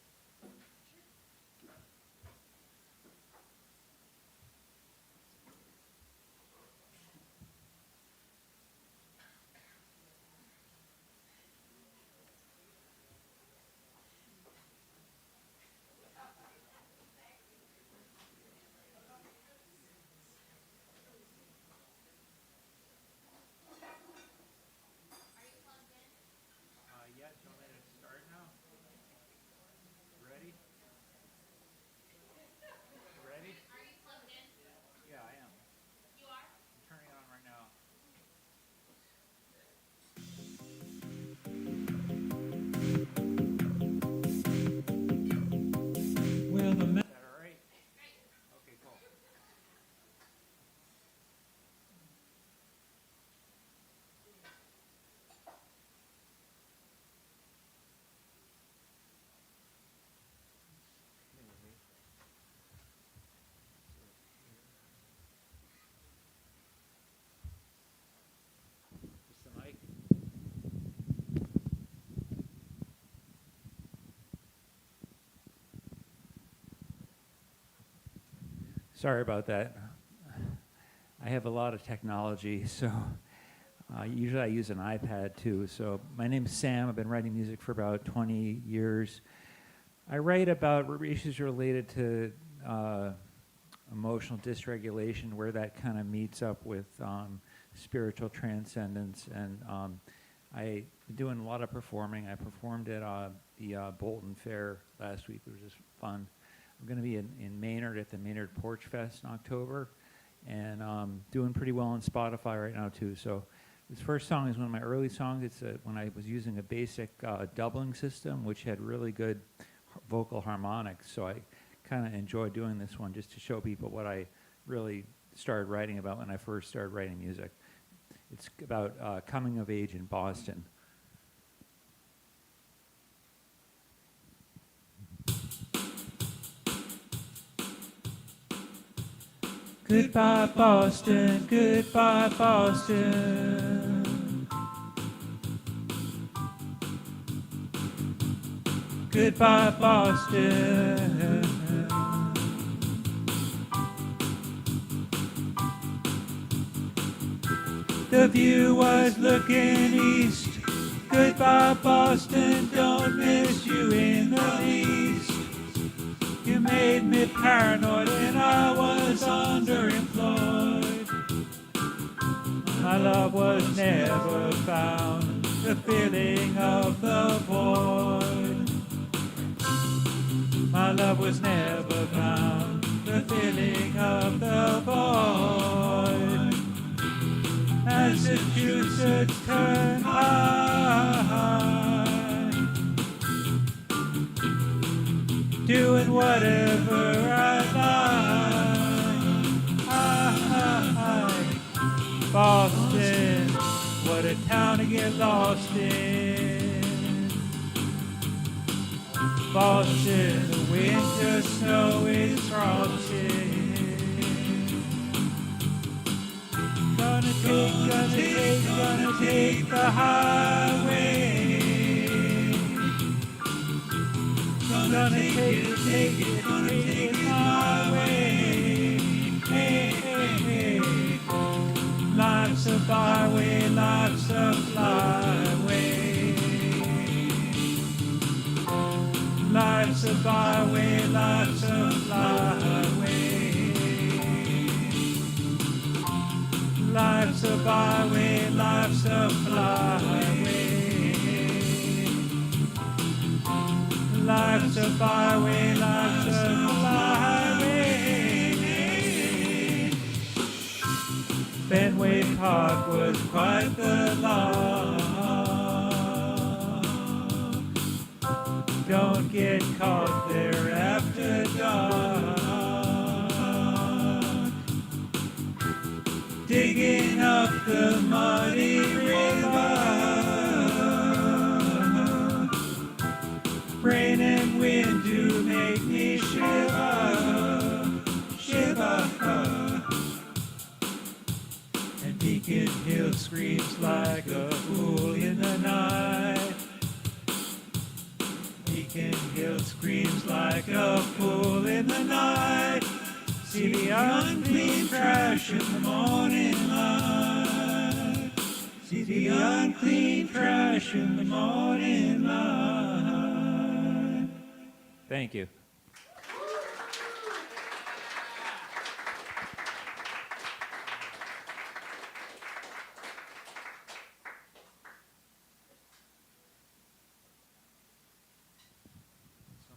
Yeah, do you want me to start now? Ready? Ready? Are you plugged in? Yeah, I am. You are? I'm turning it on right now. Is that all right? Okay, cool. Just the mic. Sorry about that. I have a lot of technology, so usually I use an iPad too. So my name is Sam. I've been writing music for about 20 years. I write about issues related to emotional dysregulation, where that kind of meets up with spiritual transcendence. And I've been doing a lot of performing. I performed at the Bolton Fair last week, which was fun. I'm going to be in Maynard at the Maynard Porch Fest in October, and doing pretty well on Spotify right now too. So this first song is one of my early songs. It's when I was using a basic doubling system, which had really good vocal harmonics. So I kind of enjoy doing this one just to show people what I really started writing about when I first started writing music. It's about coming of age in Boston. Goodbye, Boston, goodbye, Boston. Goodbye, Boston. The view was looking east. Goodbye, Boston, don't miss you in the least. You made me paranoid and I was underemployed. My love was never found, the feeling of the void. My love was never found, the feeling of the void. Massachusetts Turnpike, doing whatever I like. Boston, what a town to get lost in. Boston, the winter snow is frosting. Gonna take the highway. Gonna take it my way. Hey, hey, hey. Life's a byway, life's a flyway. Life's a byway, life's a flyway. Life's a byway, life's a flyway. Life's a byway, life's a highway. Fenway Park was quite the lot. Don't get caught there after dark. Digging up the muddy river. Rain and wind do make me shiver, shiver. And Beacon Hill screams like a fool in the night. Beacon Hill screams like a fool in the night. See the unclean trash in the morning light. See the unclean trash in the morning light. Thank you.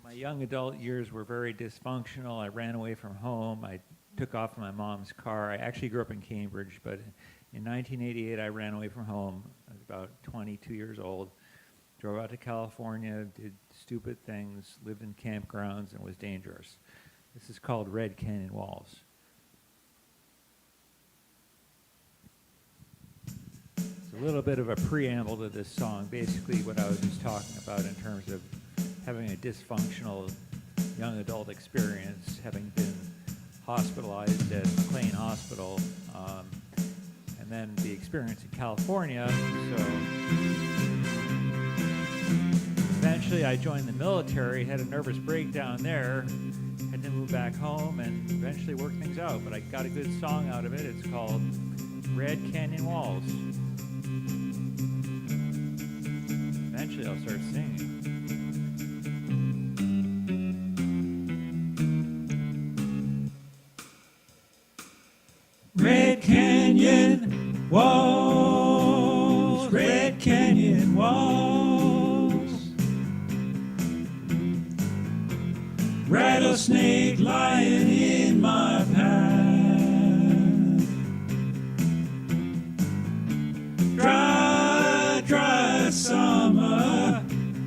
My young adult years were very dysfunctional. I ran away from home. I took off in my mom's car. I actually grew up in Cambridge, but in 1988 I ran away from home. I was about 22 years old. Drove out to California, did stupid things, lived in campgrounds, and was dangerous. This is called Red Canyon Walls. It's a little bit of a preamble to this song. Basically what I was just talking about in terms of having a dysfunctional young adult experience, having been hospitalized at McLean Hospital, and then the experience in California. So eventually I joined the military, had a nervous breakdown there, had to move back home and eventually work things out. But I got a good song out of it. It's called Red Canyon Walls. Eventually I'll start singing. Red Canyon walls, Red Canyon walls. Rattlesnake lying in my path. Dry, dry summer,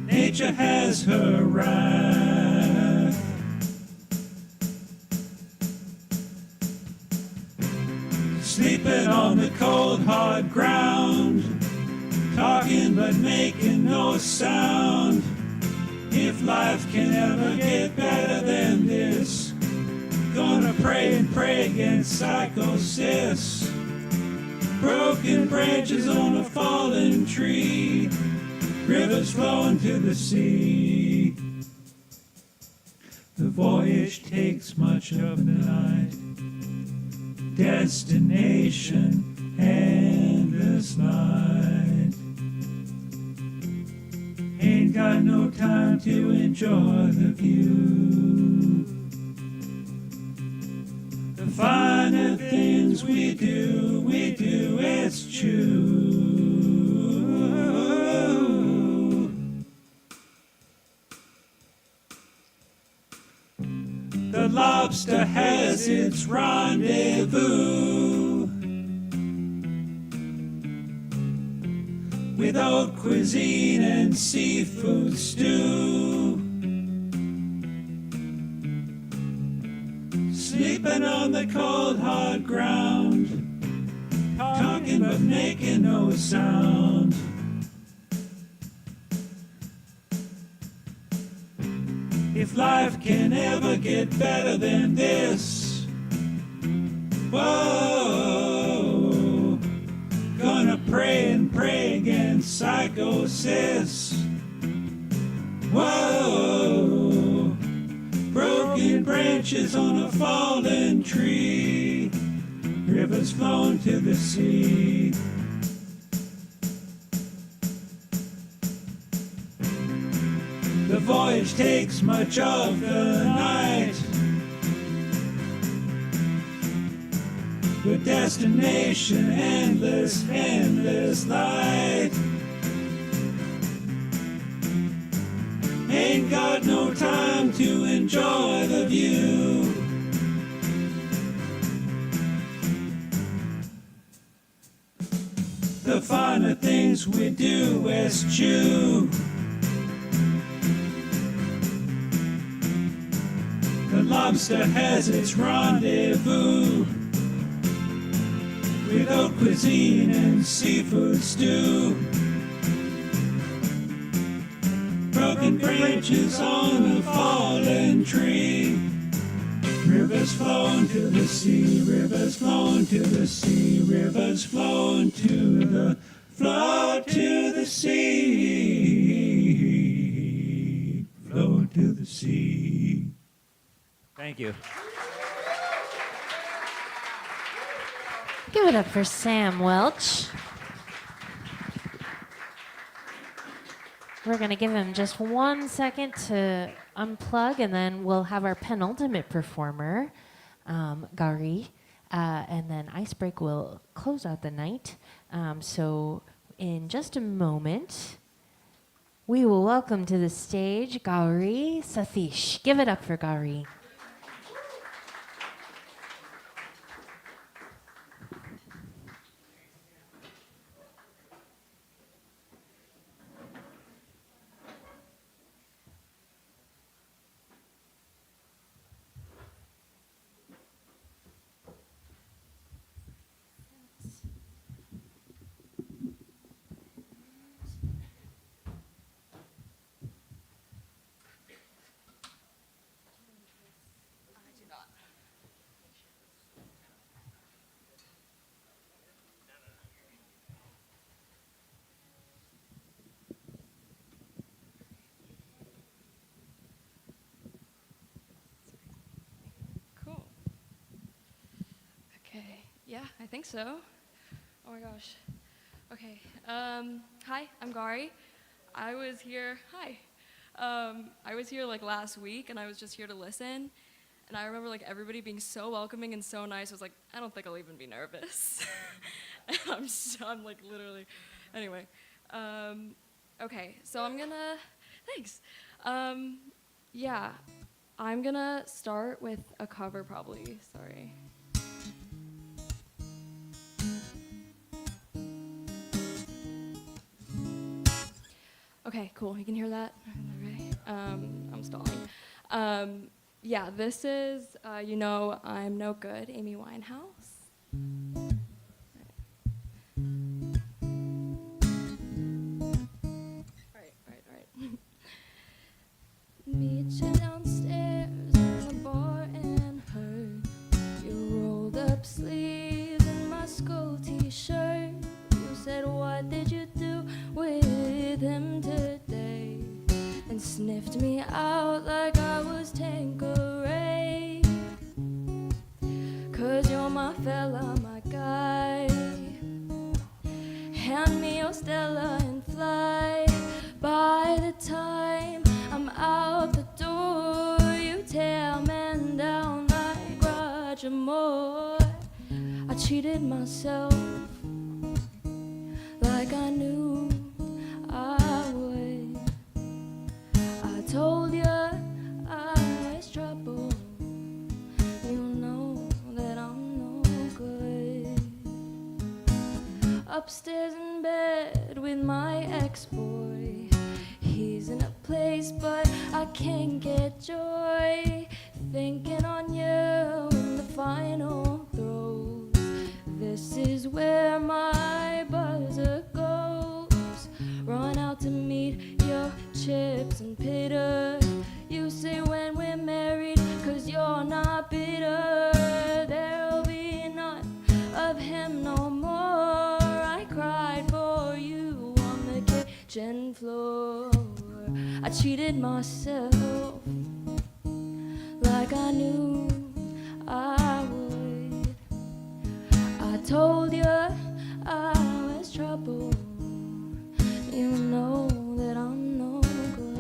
nature has her wrath. Sleeping on the cold, hard ground, talking but making no sound. If life can ever get better than this, gonna pray and pray against psychosis. Broken branches on a fallen tree, rivers flowing to the sea. The voyage takes much of the night. Destination, endless light. Ain't got no time to enjoy the view. The finer things we do eschew. The lobster has its rendezvous with old cuisine and seafood stew. Sleeping on the cold hard ground, talking but making no sound. If life can ever get better than this, whoa, gonna pray and pray against psychosis. Whoa, broken branches on a fallen tree, rivers flowing to the sea. The voyage takes much of the night. With destination, endless, endless light. Ain't got no time to enjoy the view. The finer things we do eschew. The lobster has its rendezvous with haute cuisine and seafood stew. Broken branches on a fallen tree. Rivers flowing to the sea, rivers flowing to the sea, rivers flowing to the flow to the sea, flow to the sea. Thank you. Give it up for Sam Welch. We're going to give him just 1 second to unplug, and then we'll have our penultimate performer, Gauri, and then Icebreak will close out the night. So in just a moment, we will welcome to the stage Gauri Sathish. Give it up for Gauri. Cool. Okay. Yeah, I think so. Oh my gosh. Okay. Hi, I'm Gauri. I was here. Hi. I was here like last week, and I was just here to listen. And I remember like everybody being so welcoming and so nice. I was like, I don't think I'll even be nervous. And I'm like literally. Anyway. Okay. So I'm gonna. Thanks. Yeah. I'm gonna start with a cover probably. Sorry. Okay, cool. You can hear that? Okay. I'm stalling. Yeah, this is, You Know I'm No Good, Amy Winehouse. Right. Meet you downstairs in the bar and heard you rolled up sleeves in my school t-shirt. You said, what did you do with him today? And sniffed me out like I was Tanqueray. 'Cause you're my fella, my guy. Hand me your Stella and fly. By the time I'm out the door, you tear men down like Roger Moore. I cheated myself like I knew I would. I told you I was trouble. You know that I'm no good. Upstairs in bed with my ex-boy. He's in a place, but I can't get joy. Thinking on you in the final throes. This is where my buzzer goes. Run out to meet your chips and pitter. You say when we're married, 'cause you're not bitter. There'll be none of him no more. I cried for you on the kitchen floor. I cheated myself like I knew I would. I told you I was trouble. You know that I'm no good.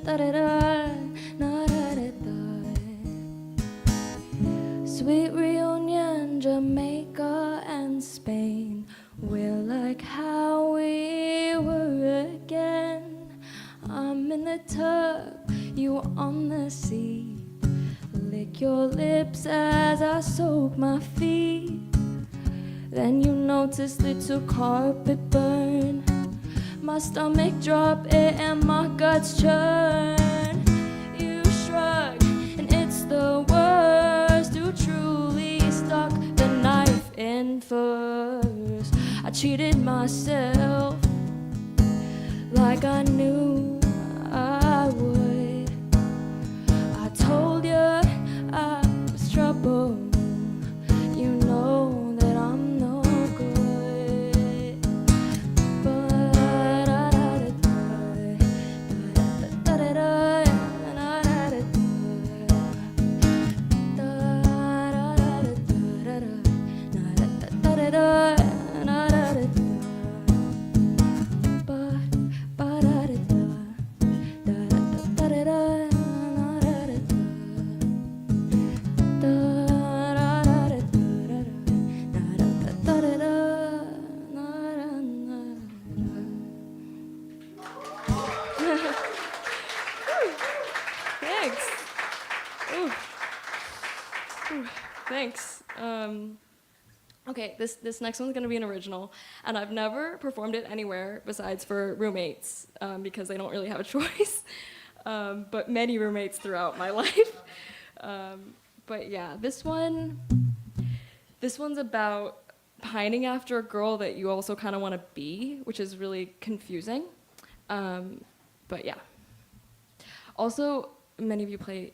Da-da-da Sweet reunion, Jamaica and Spain. We're like how we were again. I'm in the tub, you on the seat. Lick your lips as I soak my feet. Then you notice little carpet burn. My stomach drop it and my guts churn. You shrug and it's the worst. You truly stuck the knife in first. I cheated myself like I knew I would. I told you I was trouble. You know that I'm no good. Thanks. Ooh. Ooh, thanks. Okay, this next one's gonna be an original, and I've never performed it anywhere besides for roommates because they don't really have a choice. But many roommates throughout my life. But yeah, this one's about pining after a girl that you also kind of want to be, which is really confusing. But yeah. Also, many of you play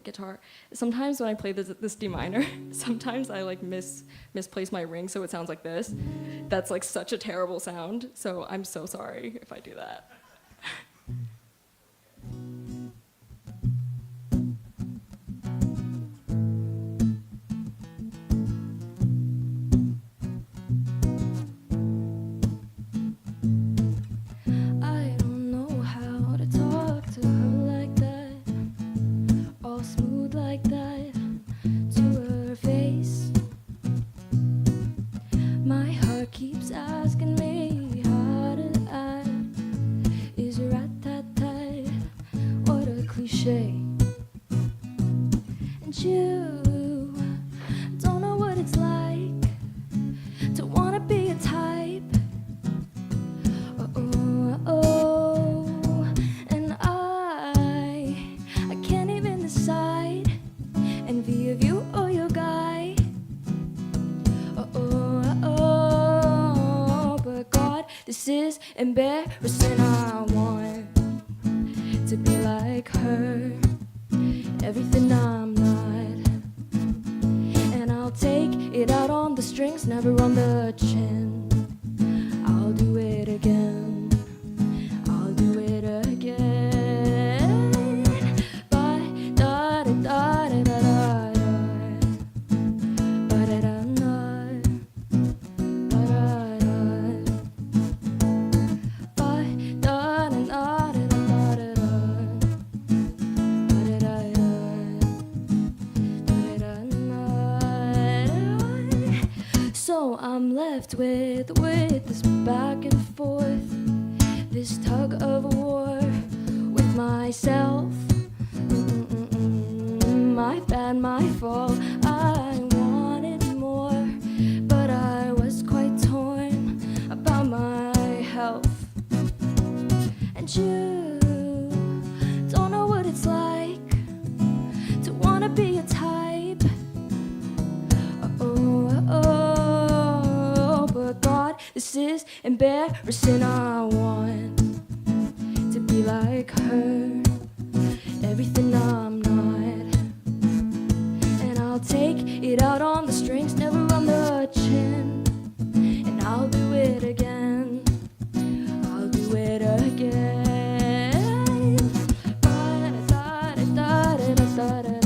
guitar. Sometimes when I play this D minor, sometimes I like misplace my ring, so it sounds like this. That's like such a terrible sound. So I'm so sorry if I do that. I don't know how to talk to her like that, all smooth like that, to her face. My heart keeps asking me how to act. Is rat-tat-tat, what a cliche. And you don't know what it's like to wanna be a type. And I can't even decide, envy of you or your guy. But God, this is embarrassing. I want to be like her, everything I'm not. And I'll take it out on the strings, never on the chin. I'll do it again. I'll do it again. Ba da da da da da da. Ba da da da. Ba da da. Ba da da da da da da da. Ba da da da. Ba da da. So I'm left with this back and forth, this tug of war with myself. My bad, my fault. I wanted more, but I was quite torn about my health. And you don't know what it's like to wanna be a type. But God, this is embarrassing. I want to be like her, everything I'm not. And I'll take it out on the strings, never on the chin. And I'll do it again. I'll do it again. Ba-da-da-da-da-da-da-da-da.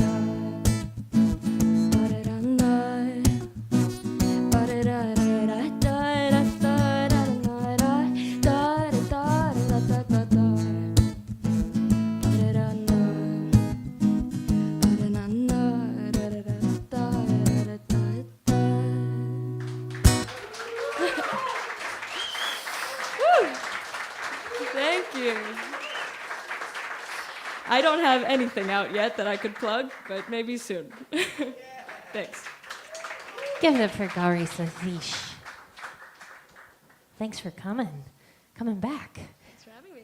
don't have anything out yet that I could plug, but maybe soon. Thanks. Give it up for Gauri Satish. Thanks for coming back. Thanks for having me.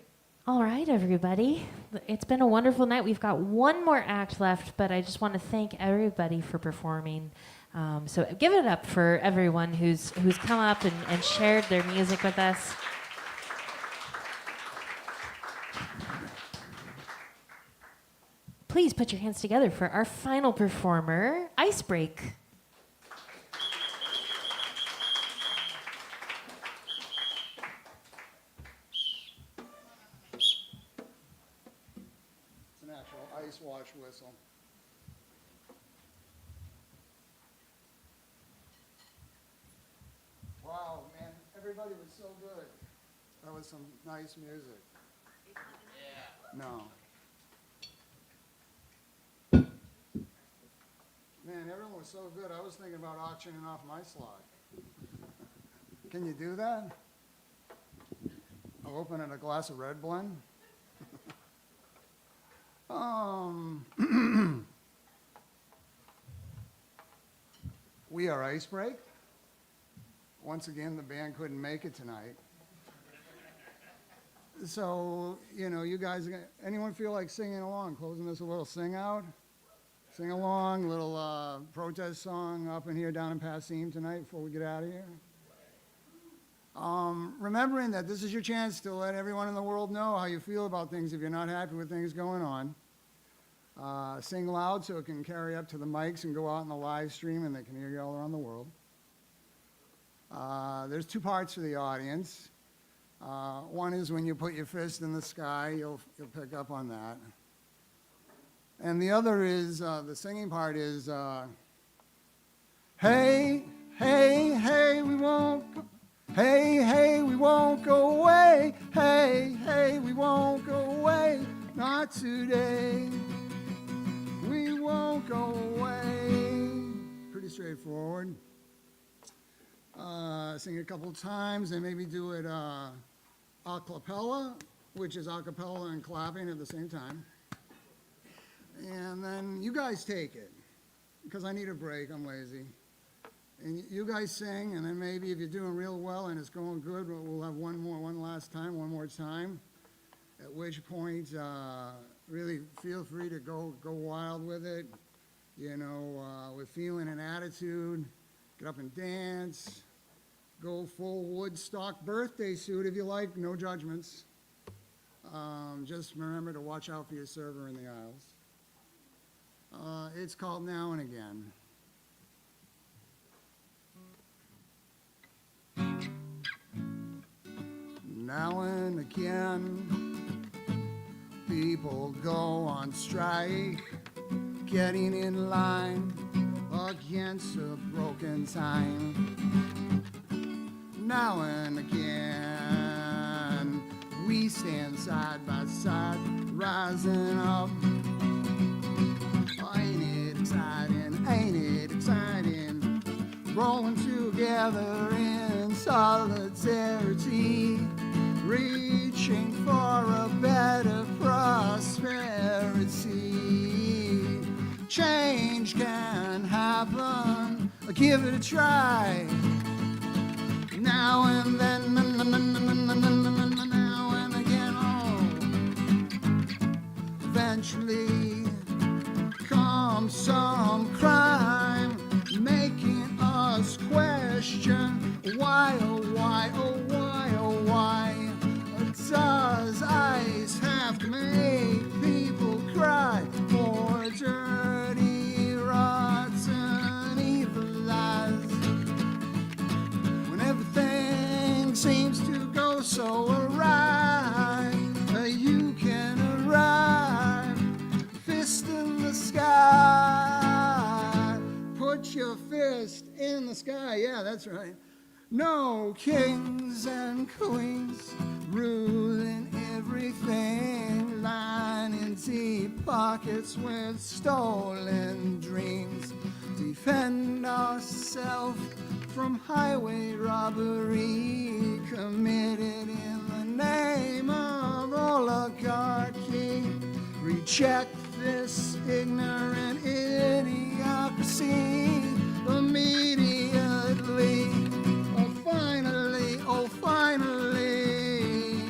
All right, everybody. It's been a wonderful night. We've got one more act left, but I just want to thank everybody for performing. So give it up for everyone who's come up and shared their music with us. Please put your hands together for our final performer, Icebreak. It's an actual ice wash whistle. Wow, man, everybody was so good. That was some nice music. Yeah. No. Man, everyone was so good. I was thinking about auctioning off my slot. Can you do that? I'll open it a glass of red blend. We are Icebreak. Once again, the band couldn't make it tonight. So, you guys, anyone feel like singing along, closing this a little sing out? Sing along, little protest song up in here down in Passim tonight before we get out of here. Remembering that this is your chance to let everyone in the world know how you feel about things if you're not happy with things going on. Sing loud so it can carry up to the mics and go out in the live stream and they can hear you all around the world. There's two parts for the audience. One is when you put your fist in the sky, you'll pick up on that. And the other is, the singing part is, hey, hey, hey, we won't go, hey, hey, we won't go away, hey, hey, we won't go away, not today, we won't go away. Pretty straightforward. Sing it a couple times and maybe do it a cappella, which is a cappella and clapping at the same time. And then you guys take it, because I need a break, I'm lazy. And you guys sing, and then maybe if you're doing real well and it's going good, we'll have one more time, at which point, really feel free to go wild with it, with feeling and attitude, get up and dance, go full Woodstock birthday suit if you like, no judgments. Just remember to watch out for your server in the aisles. It's called Now and Again. Now and again, people go on strike, getting in line against a broken time. Now and again, we stand side by side, rising up. Ain't it exciting, rolling together in solidarity, reaching for a better prosperity. Change can happen, give it a try. Now and then, now and again, eventually comes some crime, making us question why, oh why, oh why, oh why does ice have to make people cry for dirty, rotten, evil lies? When everything seems to go so awry, you can arrive, fist in the sky. Put your fist in the sky, yeah, that's right. No kings and queens ruling everything, lining deep pockets with stolen dreams. Defend ourselves from highway robbery committed in the name of oligarchy. check this ignorant idiocracy immediately. Oh, finally, oh, finally.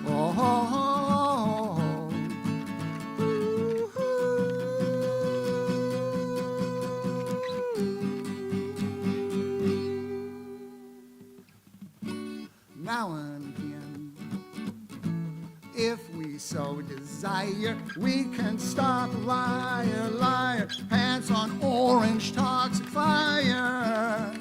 Oh, oh, oh, oh. Now and again, if we so desire, we can stop liar, liar, pants on orange toxic fire.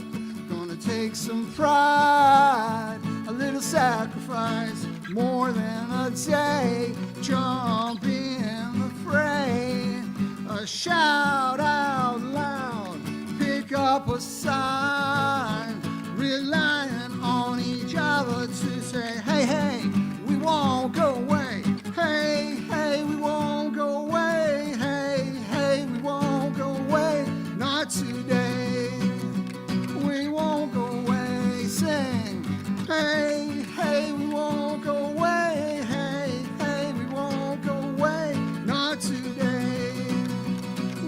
Gonna take some pride, a little sacrifice, more than a day, jump in the fray, a shout out loud, pick up a sign, relying on each other to say, hey, hey, we won't go away. Hey, hey, we won't go away. Hey, hey, we won't go away. Not today. We won't go away. Sing. Hey, hey, we won't go away. Hey, hey, we won't go away. Not today.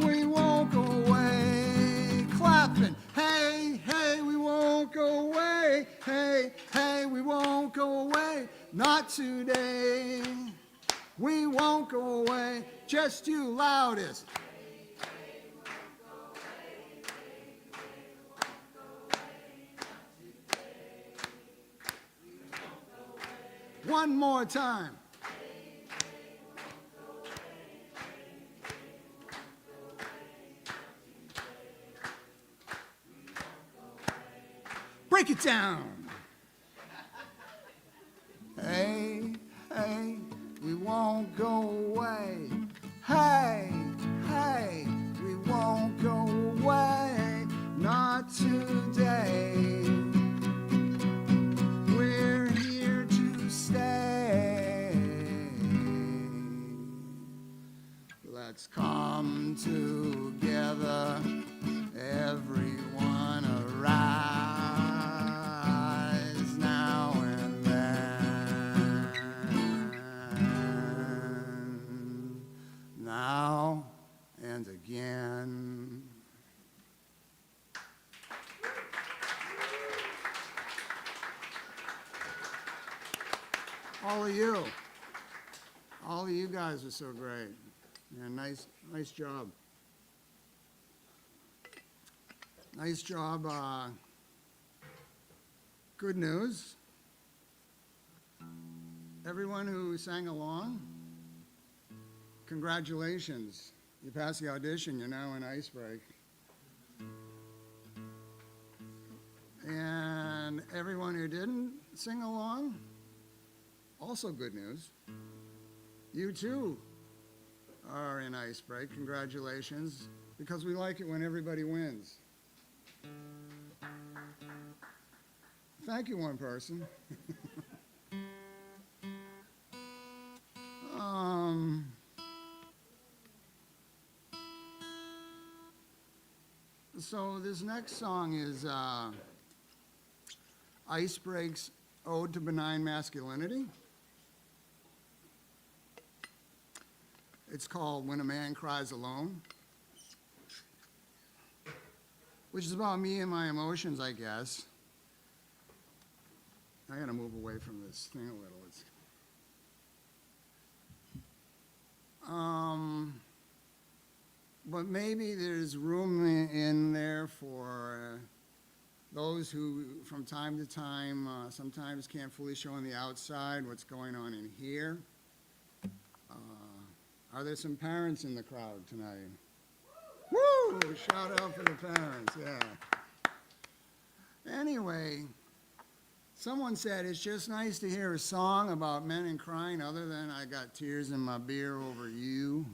We won't go away. Clapping. Hey, hey, we won't go away. Hey, hey, we won't go away. Not today. We won't go away. Just you loudest. One more time. Break it down. Hey, hey, we won't go away. Hey, hey, we won't go away. Not today. We're here to stay. Let's come together, everyone arise now and then. Now and again. All of you guys are so great. Yeah, nice job. Nice job. Good news. Everyone who sang along, congratulations. You passed the audition, you're now in Icebreak. And everyone who didn't sing along, also good news. You too are in Icebreak. Congratulations, because we like it when everybody wins. Thank you, one person. So this next song is Icebreak's Ode to Benign Masculinity. It's called When a Man Cries Alone, which is about me and my emotions, I guess. I gotta move away from this thing a little. But maybe there's room in there for those who, from time to time, sometimes can't fully show on the outside what's going on in here. Are there some parents in the crowd tonight? Woo! Shout out for the parents, yeah. Anyway, someone said it's just nice to hear a song about men and crying other than I got tears in my beer over you.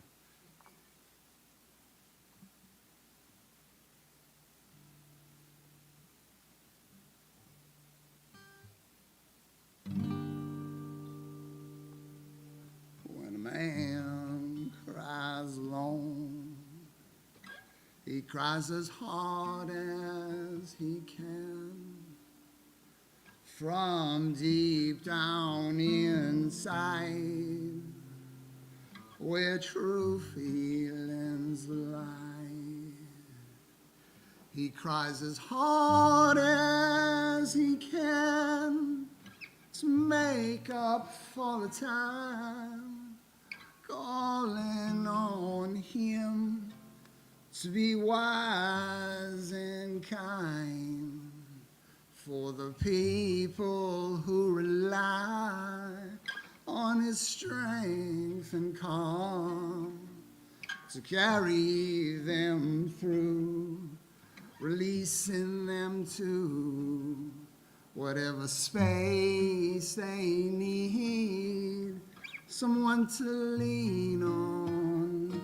When a man cries alone, he cries as hard as he can. From deep down inside, where true feelings lie. He cries as hard as he can to make up for the time, calling on him to be wise and kind for the people who rely on his strength and calm to carry them through, releasing them to whatever space they need, someone to lean on,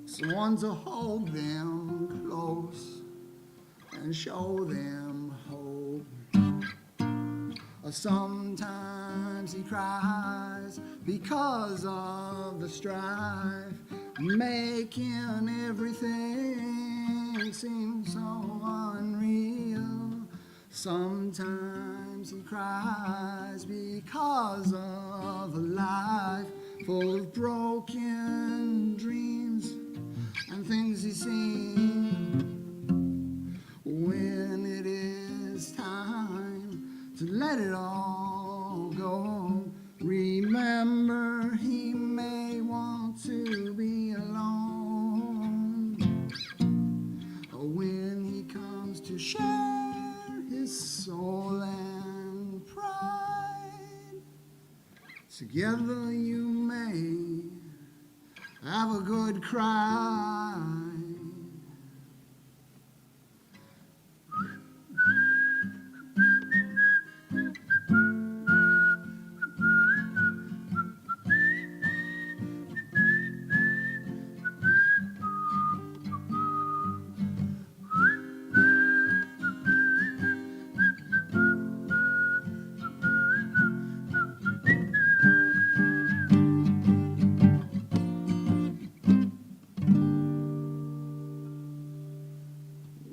someone to hold them close and show them hope. Sometimes he cries because of the strife, making everything seem so unreal. Sometimes he cries because of a life full of broken dreams and things he's seen. When it is time to let it all go, remember he may want to be alone. When he comes to share his soul and pride, together you may have a good cry.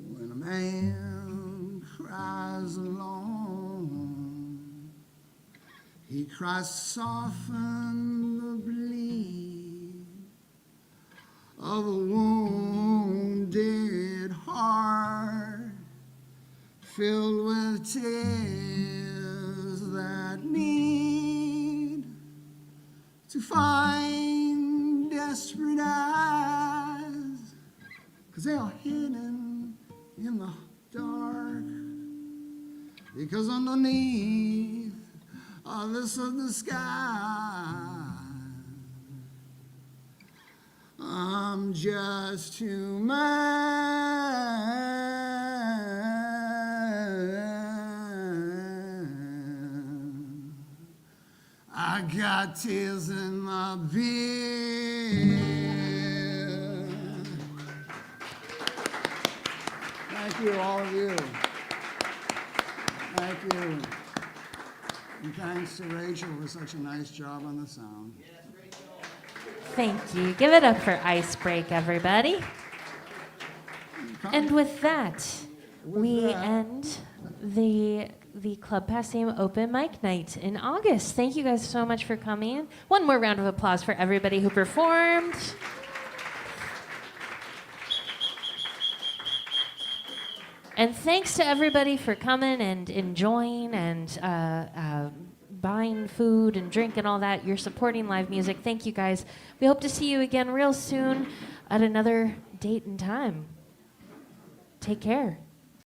When a man cries alone, he cries to soften the bleed of a wounded heart filled with tears that need to find desperate eyes, 'cause they are hidden in the dark, because underneath all this of the sky, I'm just human. I got tears in my beard. Thank you, all of you. Thank you. And thanks to Rachel for such a nice job on the sound. Thank you. Give it up for Icebreak, everybody. And with that, we end the Club Passim Open Mic Night in August. Thank you guys so much for coming. One more round of applause for everybody who performed. And thanks to everybody for coming and enjoying and buying food and drink and all that. You're supporting live music. Thank you guys. We hope to see you again real soon at another date and time. Take care.